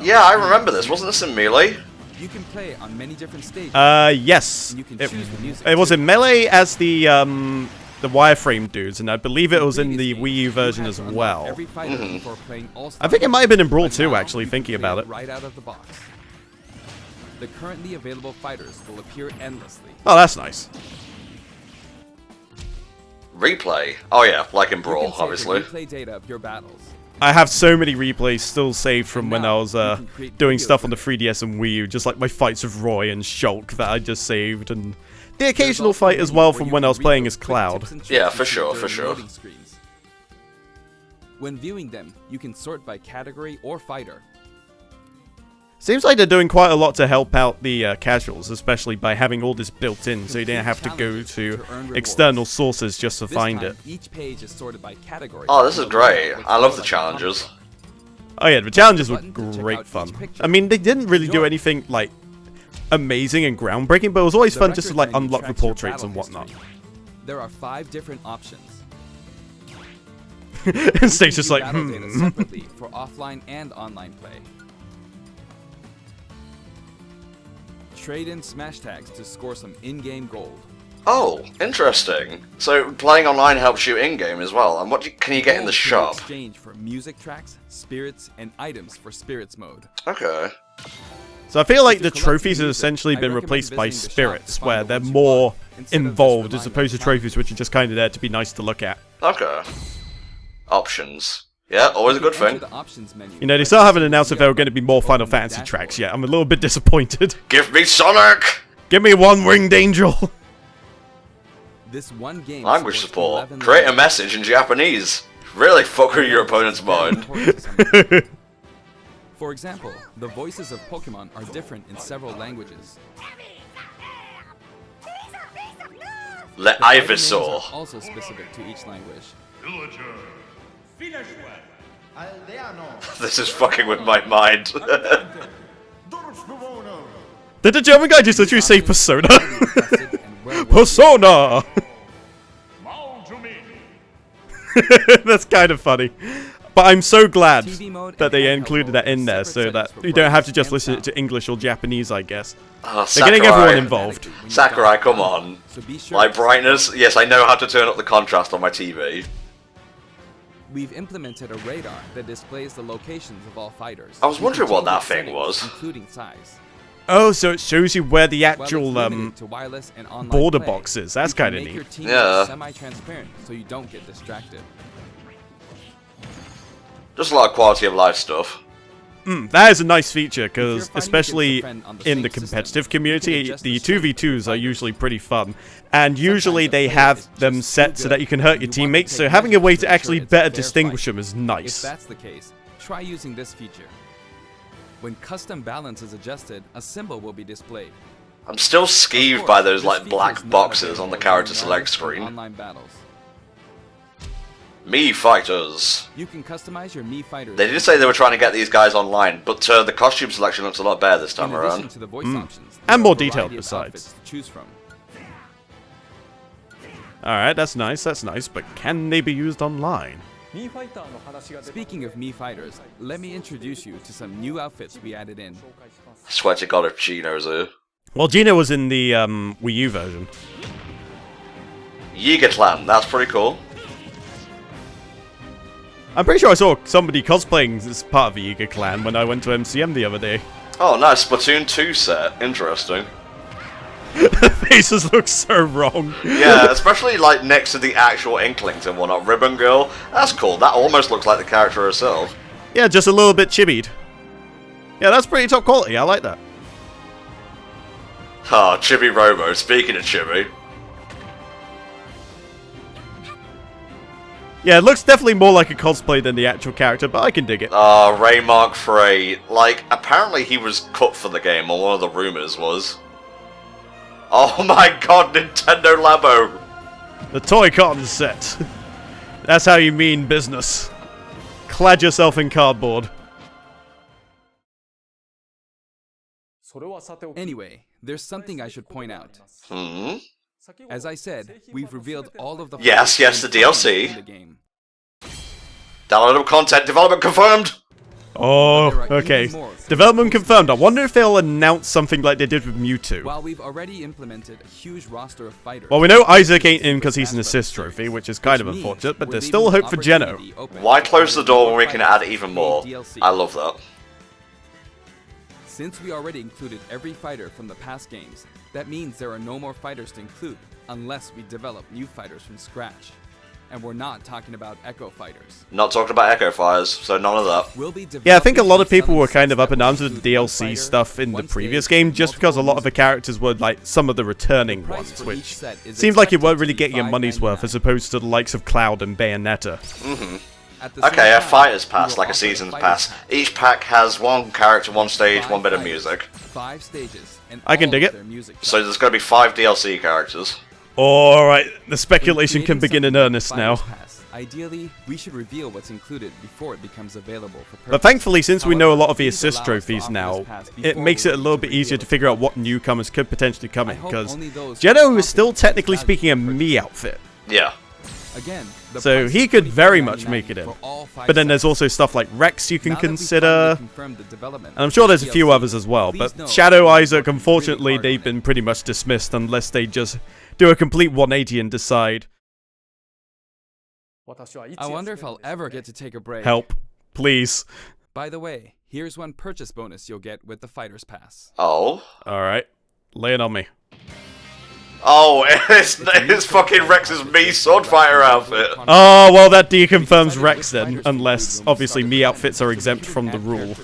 Yeah, I remember this. Wasn't this in Melee? You can play on many different stages. Yes. And you can choose the music. It was in Melee as the wireframe dudes, and I believe it was in the Wii U version as well. I think it might have been in Brawl 2, actually, thinking about it. Right out of the box. The currently available fighters will appear endlessly. Oh, that's nice. Replay? Oh yeah, like in Brawl, You can save the obviously. replay data of your battles. I have so many replays still saved from when I was doing stuff on the 3DS and Wii U, just like my fights with Roy and Shulk that I just saved, and the occasional fight as well from when I was playing as Cloud. Yeah, for sure, for sure. When viewing them, you can sort by category or fighter. Seems like they're doing quite a lot to help out the casuals, especially by having all this built in, so you don't have to go to external sources just to find it. Each page is sorted by category. Oh, this is great. I love the challenges. Oh yeah, the challenges were great fun. I mean, they didn't really do anything, like, amazing and groundbreaking, but it was always fun just to, like, unlock the portraits and whatnot. There are 5 different options. And State's just like, battle data separately for offline and online play. Trade in smash tags to score some in-game gold. Oh, interesting. So playing online helps you in-game as well. And can you get in the shop? Exchange for music tracks, spirits, and items for spirits mode. Okay. So I feel like the trophies have essentially been replaced by spirits, where they're more involved as opposed to trophies which are just kind of there to be nice to look at. Okay. Options. Yeah, always a good thing. You know, they still haven't announced if there were going to be more Final Fantasy tracks yet. I'm a little bit disappointed. Give me Sonic! Give me one winged angel! This one game Language support. Create a message in Japanese. Really fuck with your opponent's mind. For example, the voices of Pokemon are different in several languages. Let The fighting names Ivysaur. are also specific to each language. This is fucking with my mind. Did the German guy just literally say Persona? Persona! That's kind of funny. But I'm so glad TV mode that and they handheld included mode that in with there separate so that settings for you don't have to brightness just and listen sound. to English or Japanese, I guess. Oh, They're getting everyone Sakurai. involved. When you Sakurai, dial come down, on. so be sure My to- brightness? Yes, I know how to turn up the contrast on my TV. We've implemented a radar that displays the locations of all fighters. I was You can wondering what change that its thing settings, was. including size. Oh, so it shows you where the While it's actual limited to wireless and online border play, box is. That's you can kinda make neat. your team Yeah. semi-transparent so you don't get distracted. Just a lot of quality of life stuff. That is a nice feature you're because, fighting especially against a friend on the in same the system, competitive you can community, adjust the the shape of the 2v2s are fighter. usually pretty fun. And usually Sometimes a they player have is them just set too so good, that you can hurt and your you want to teammates, take so having a way measures to to actually ensure it's a better fair distinguish fight. them is If nice. that's the case, try using this feature. When custom balance is adjusted, a symbol will be displayed. I'm still Of skeeved course, by those this like feature black is not boxes on the available character during select live and screen. Online battles. Me fighters. You can customize your Mii fighters. They did say they were trying to get these guys online, but the costume selection looks a lot better this time In addition around. to the voice options, And there more are a variety detailed of besides. outfits to choose from. Alright, that's nice, but can they be used online? Speaking of Mii fighters, let me introduce you to some new outfits we added in. I swear to God if Chino's here. Well, Gino was in the Wii U version. Yigatlan, that's pretty cool. I'm pretty sure I saw somebody cosplaying as part of the Yiga clan when I went to MCM the other day. Oh, nice. Splatoon 2 set. Interesting. Faces look so wrong. Yeah, especially like next to the actual Inklings and whatnot. Ribbon Girl. That's cool. That almost looks like the character herself. Yeah, just a little bit chibied. Yeah, that's pretty top quality. I like that. Ah, Chibi Robo. Speaking of Chibi. Yeah, it looks definitely more like a cosplay than the actual character, but I can dig it. Ray Mark Frey. Like, apparently he was cut for the game, or one of the rumors was. Oh my god, Nintendo Labo! The Toy-Con set. That's how you mean business. Clad yourself in cardboard. Anyway, there's something I should point out. Hmm? As I said, we've revealed all of the Yes, fighters the and talent DLC. in the game. Downloadable content development confirmed! Oh, There are okay. even more. Development confirmed. I wonder if they'll announce something like they did with Mewtwo. While we've already implemented a huge roster of fighters. Well, we know Isaac ain't in because he's an assist trophy, which is kind of means unfortunate, but we're there's leaving still the hope for Geno. opportunity open Why for close the adding door more when we can fighters add even to more? DLC. I love that. Since we already included every fighter from the past games, that means there are no more fighters to include unless we develop new fighters from scratch. And we're not talking about Echo fighters. Not talking about Echo Fires, so none of that. We'll be Yeah, I think a developing lot of and people were selling kind of sets up and that down will to the include one DLC fighter, stuff in the one previous stage, game, just because a multiple lot of the music. characters were like some of the returning The price ones, for each which set is seems like you expected won't to really be get your money's worth $5.99. as opposed to the likes of Cloud and Bayonetta. At the same Okay, a time, fighter's we pass, will like a offer season's fighters pass. pack. Each pack has one character, one stage, 5 one bit of fighters, music. 5 stages, and I can all dig of it. their music So tracks. there's going to be 5 DLC characters. Alright, the When speculation can creating begin in something like earnest Fighters now. Pass, ideally, we should reveal what's included before it becomes available for purchase. But thankfully, since we know a lot of the However, assist please allow us to trophies offer now, this pass it before makes we're it a little ready bit to easier reveal to its figure out content. what newcomers could potentially come I in, hope because only those who Geno are is still confident technically in its speaking a value Mii will purchase. outfit. Yeah. Again, the So price he is could very much $24.99 make it in. for all 5 But then there's sets. also stuff like Rex you can Now that we've consider, finally confirmed the development and I'm sure of there's a few DLC, others as well, please but know Shadow we're Isaac, working really unfortunately, hard they've on been it. pretty much dismissed unless they just do a complete 180 and decide, I wonder if I'll ever get to take a break. help, please. By the way, here's one purchase bonus you'll get with the Fighter's Pass. Oh. Alright, lay it on me. Oh, it's fucking Rex's Mii sword fighter outfit. Oh, well, that deconfirms Rex then, unless obviously Mii outfits are exempt from the rule.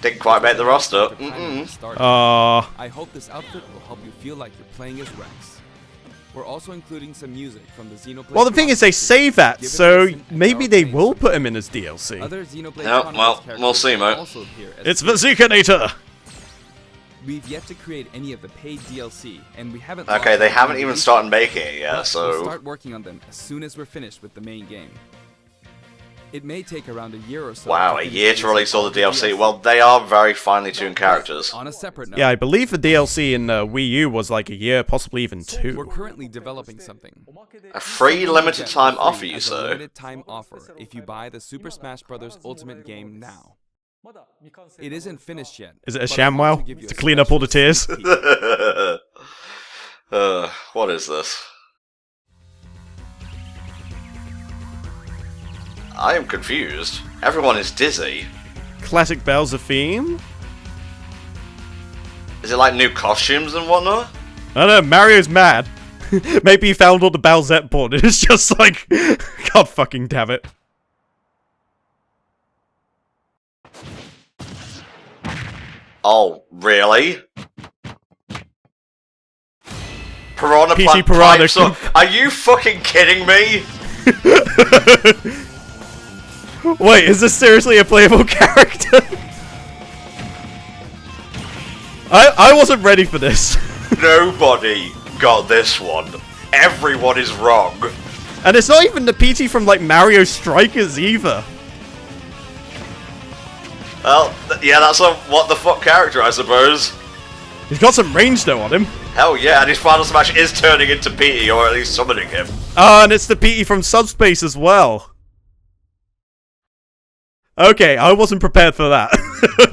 Didn't quite make the roster. I hope this outfit will help you feel like you're playing as Rex. We're also including some music from the Xenoblade Well, the thing is, they Chronicles say that, Give it a so listen and maybe our they thanks will for put it. him in as DLC. Other Xenoblade Yep, Chronicles well, we'll characters see, mate. also appear as It's featured. Vizikanator! We've yet to create any of the paid DLC, and we haven't. Okay, locked they down haven't any even release started dates, making it yet, but we'll so... start working on them as soon as we're finished with the main game. It may take around a year or so. Wow, a year to release all the DLC. Well, they are very finely tuned characters. On a separate note, Yeah, I believe the DLC in Wii U was like a year, possibly even we're 2. currently developing something. A free limited time Free offer, you as a say? limited time offer if you buy the Super Smash Bros. Ultimate game now. It isn't finished yet. Is it a but I want ShamWow? give you a To clean up all the tears? special sneak peek. What is this? I am confused. Everyone is dizzy. Classic Bowser theme? Is it like new costumes and whatnot? I don't know, Mario's mad. Maybe he found all the Bowsette porn and it's just like, God fucking damn it. Oh, really? Piranha PT Plant Piranha pipes up. Are you fucking kidding me? Wait, is this seriously a playable character? I wasn't ready for this. Nobody got this one. Everyone is wrong. And it's not even the PT from like Mario Strikers either. Well, yeah, that's a what the fuck character, I suppose. He's got some range though on him. Hell yeah, and his final smash is turning into Petey, or at least summoning him. And it's the PT from Subspace as well. Okay, I wasn't prepared for that.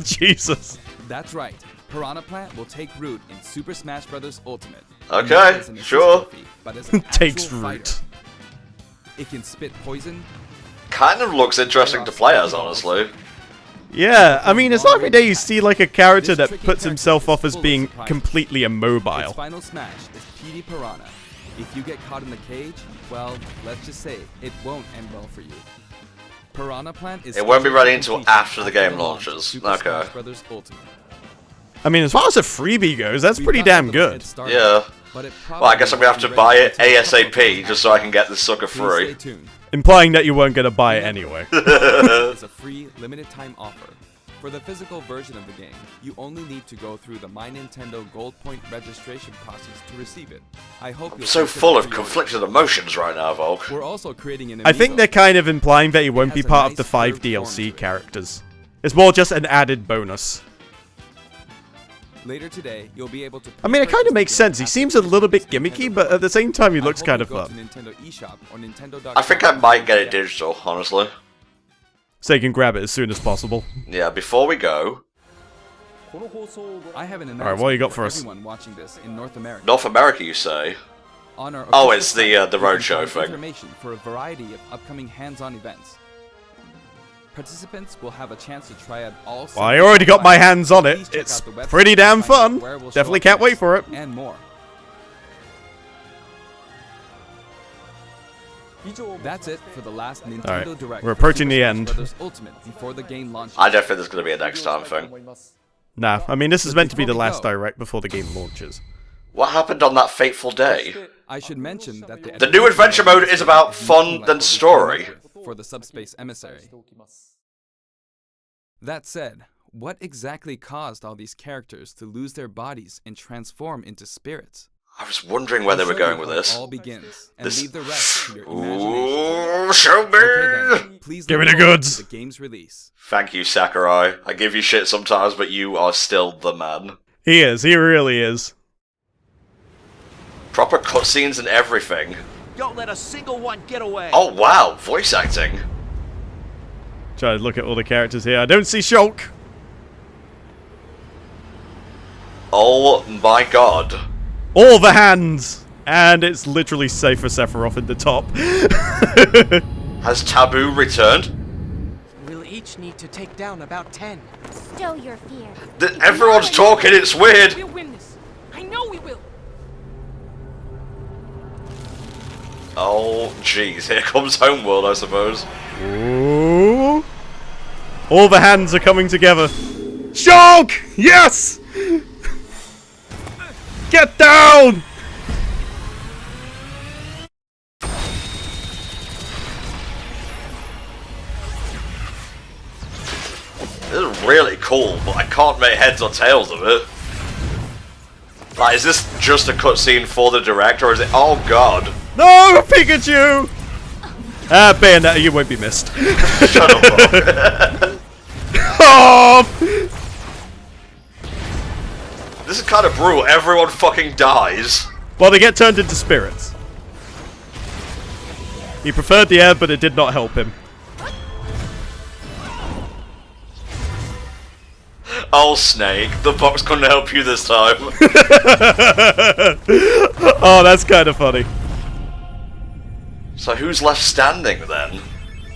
Jesus. That's right. Piranha Plant will take root in Super Smash Bros. Ultimate. Okay, Not as an assist sure. trophy, but as an Takes actual root. fighter. It can spit poison. Kind of looks interesting to play as, honestly. Yeah, I mean, it's not every day you see like a character that puts himself off as being completely Its immobile. final smash is PD Piranha. If you get caught in the cage, well, let's just say it won't end well for you. Piranha Plant is It won't be scheduled ready for until completion after the game launch of launches. Super Okay. Smash Bros. Ultimate. I mean, as far as a freebie goes, that's We've pretty got a damn little good. head start, Yeah. but it Well, I guess I'm gonna have to probably buy won't it be ready until ASAP just so I can get this sucker Please free. stay tuned. Implying that you weren't gonna buy it anyway. It's a free, limited-time offer. For the physical version of the game, you only need to go through the My Nintendo Gold Point registration process to receive it. I hope you'll So consider full of pre-order. conflicted emotions right now, Volk. We're also creating an I think amiibo. they're kind of implying that he won't be has a part of nice the 5 curved form DLC to it. characters. It's more just an added bonus. Later today, you'll be able to. I mean, it kind pre-purchase of makes the game sense. He after seems a little bit Nintendo gimmicky, but at the same time, he I looks hope kind you of go fun. to Nintendo eShop or Nintendo.com. I think I might get it digital, honestly. So you can grab it as soon as possible. Yeah, before we go, I have an Alright, what you got announcement for us? everyone watching this in North America. North America, you say? On our Oh, official it's the, site, the you can roadshow find thing. Information for a variety of upcoming hands-on events. Participants will have a chance to try out all. Well, I already got my hands on it. Please check It's out the website pretty to damn find out fun. where we'll show Definitely up can't wait next, for it. and more. That's it for the last Nintendo Alright, Direct. we're for approaching Super the Smash end. Bros. Ultimate before the game launches. I don't think there's going to be a next time thing. Nah, I mean, this is meant to be the Before we last go- direct before the game launches. What happened on that fateful day? I should mention that The new adventure mode is about fun than story. For the subspace emissary. That said, what exactly caused all these characters to lose their bodies and transform into spirits? I was wondering where they I'll were show going you with how this. It all begins, and This- leave the rest to your imagination. Ooh, show me! Okay then, please Give me look the forward goods. to the game's release. Thank you, Sakurai. I give you shit sometimes, but you are still the man. He is, he really is. Proper cutscenes and everything. Don't let a single one get away. Oh wow, voice acting. Try to look at all the characters here. I don't see Shulk. Oh my god. All the hands! And it's literally safe for Sephiroth in the top. Has Taboo returned? We'll each need to take down about 10. Stow your fear. Everyone's talking, it's weird. We'll win this. I know we will. Oh jeez, here comes Homeworld, I suppose. Ooh. All the hands are coming together. Shulk! Yes! Get down! This is really cool, but I can't make heads or tails of it. Like, is this just a cutscene for the direct, or is it? Oh god! No, Pikachu! Bayonetta, you won't be missed. Shut up, Rock. Oh! This is kind of brutal. Everyone fucking dies. Well, they get turned into spirits. He preferred the air, but it did not help him. Oh, Snake, the box couldn't help you this time. Oh, that's kind of funny. So who's left standing then?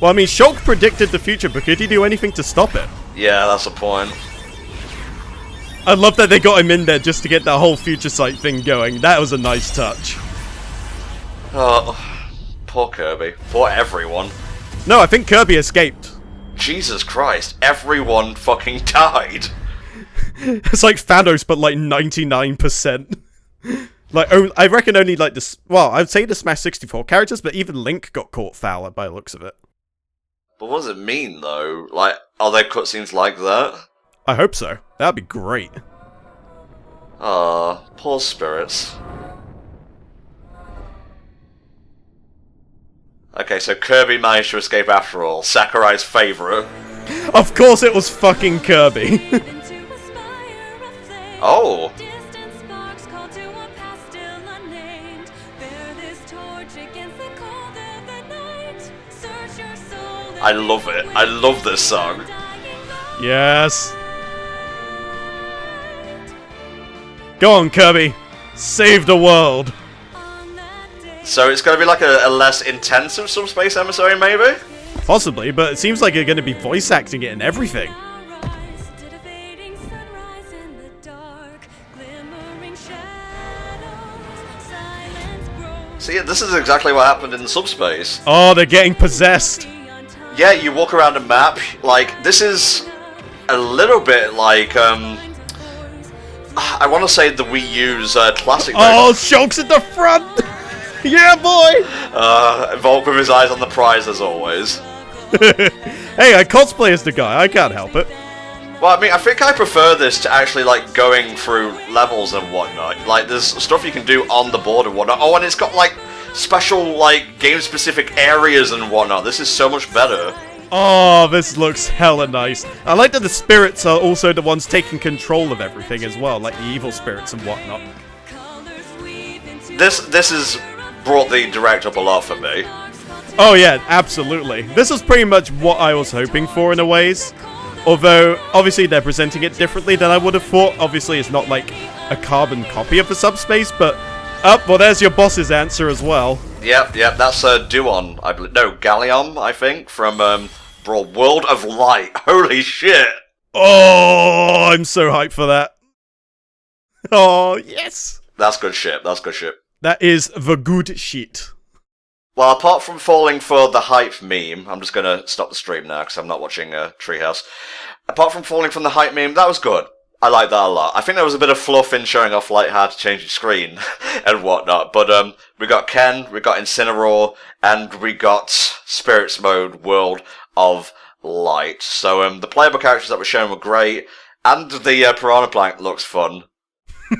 Well, I mean, Shulk predicted the future, but could he do anything to stop it? Yeah, that's a point. I love that they got him in there just to get that whole future sight thing going. That was a nice touch. Oh, poor Kirby. Poor everyone. No, I think Kirby escaped. Jesus Christ, everyone fucking died. It's like Thanos, but like 99%. Like, I reckon only like this. Well, I'd say the Smash 64 characters, but even Link got caught foul by the looks of it. But what does it mean though? Like, are there cutscenes like that? I hope so. That'd be great. Ah, poor spirits. Okay, so Kirby managed to escape after all. Sakurai's favourite. Of course it was fucking Kirby. Oh. I love it. I love this song. Yes. Go on, Kirby. Save the world. So it's going to be like a less intensive Subspace emissary, maybe? Possibly, but it seems like you're going to be voice acting it and everything. See, this is exactly what happened in Subspace. Oh, they're getting possessed. Yeah, you walk around a map, like, this is a little bit like, I want to say the Wii U's classic version. Oh, Shulk's at the front! Yeah, boy! Volk with his eyes on the prize as always. Hey, I cosplay as the guy, I can't help it. Well, I mean, I think I prefer this to actually, like, going through levels and whatnot. Like, there's stuff you can do on the board and whatnot. Oh, and it's got, like, special, like, game-specific areas and whatnot. This is so much better. Oh, this looks hella nice. I like that the spirits are also the ones taking control of everything as well, like the evil spirits and whatnot. This has brought the direct up a lot for me. Oh yeah, absolutely. This was pretty much what I was hoping for in a ways. Although, obviously they're presenting it differently than I would have thought. Obviously it's not like a carbon copy of the subspace, but... Oh, well there's your boss's answer as well. Yep, that's Duon, I believe. No, Gallium, I think, from Brawl World of Light. Holy shit! Oh, I'm so hyped for that. Oh, yes! That's good shit, that's good shit. That is the good shit. Well, apart from falling for the hype meme, I'm just gonna stop the stream now because I'm not watching Treehouse. Apart from falling from the hype meme, that was good. I like that a lot. I think there was a bit of fluff in showing off like how to change your screen and whatnot. But we got Ken, we got Incineroar, and we got Spirits Mode World of Light. So the playable characters that were shown were great, and the Piranha Plant looks fun.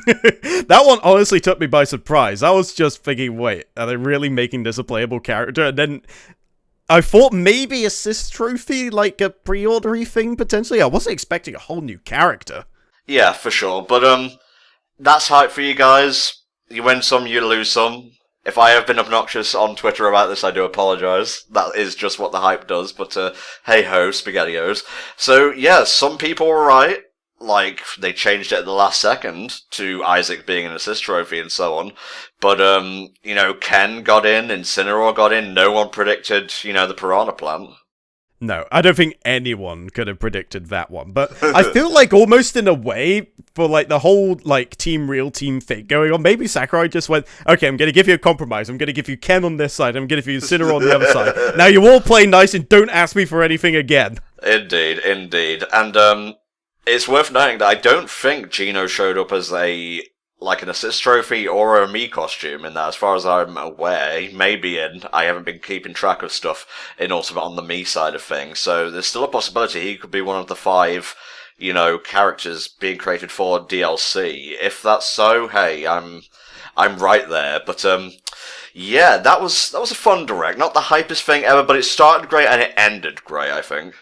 That one honestly took me by surprise. I was just thinking, wait, are they really making this a playable character? And then I thought maybe assist trophy, like a pre-ordery thing potentially. I wasn't expecting a whole new character. Yeah, for sure. But that's hype for you guys. You win some, you lose some. If I have been obnoxious on Twitter about this, I do apologise. That is just what the hype does. But hey ho, SpaghettiOs. So yeah, some people were right. Like, they changed it at the last second to Isaac being an assist trophy and so on. But, you know, Ken got in, Incineroar got in, no one predicted, you know, the Piranha Plant. No, I don't think anyone could have predicted that one. But I feel like almost in a way, for like the whole like Team Real Team thing going on, maybe Sakurai just went, okay, I'm going to give you a compromise. I'm going to give you Ken on this side. I'm going to give you Incineroar on the other side. Now you all play nice and don't ask me for anything again. Indeed. And, it's worth noting that I don't think Gino showed up as an assist trophy or a Mii costume in that, as far as I'm aware. He may be in. I haven't been keeping track of stuff in Ultimate on the Mii side of things, so there's still a possibility he could be one of the 5, you know, characters being created for DLC. If that's so, hey, I'm I'm right there. But yeah, that was a fun direct. Not the hypest thing ever, but it started great and it ended great, I think.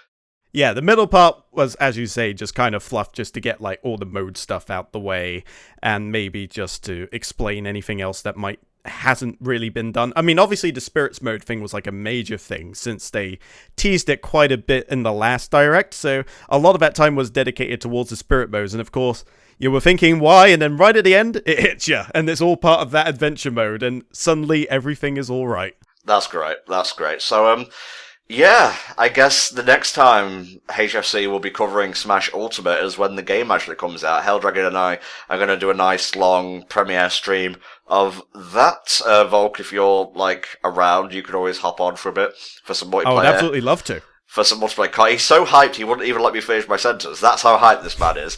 Yeah, the middle part was, as you say, just kind of fluff just to get like all the mode stuff out the way and maybe just to explain anything else that hasn't really been done. I mean, obviously the spirits mode thing was like a major thing since they teased it quite a bit in the last direct, so a lot of that time was dedicated towards the spirit modes, and of course you were thinking why, and then right at the end it hits you, and it's all part of that adventure mode, and suddenly everything is all right. That's great. So yeah, I guess the next time HFC will be covering Smash Ultimate is when the game actually comes out. Helldragon and I are going to do a nice long premiere stream of that. Volk, if you're like around, you could always hop on for a bit for some multiplayer. I would absolutely love to. For some multiplayer. He's so hyped he wouldn't even let me finish my sentence. That's how hyped this man is.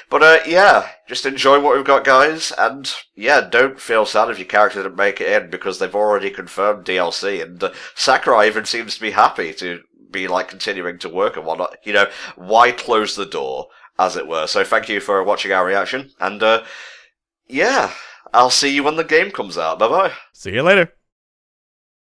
But yeah, just enjoy what we've got, guys. And yeah, don't feel sad if your character didn't make it in, because they've already confirmed DLC. And Sakurai even seems to be happy to be like continuing to work and whatnot. You know, why close the door, as it were. So thank you for watching our reaction. And yeah, I'll see you when the game comes out. Bye bye. See you later.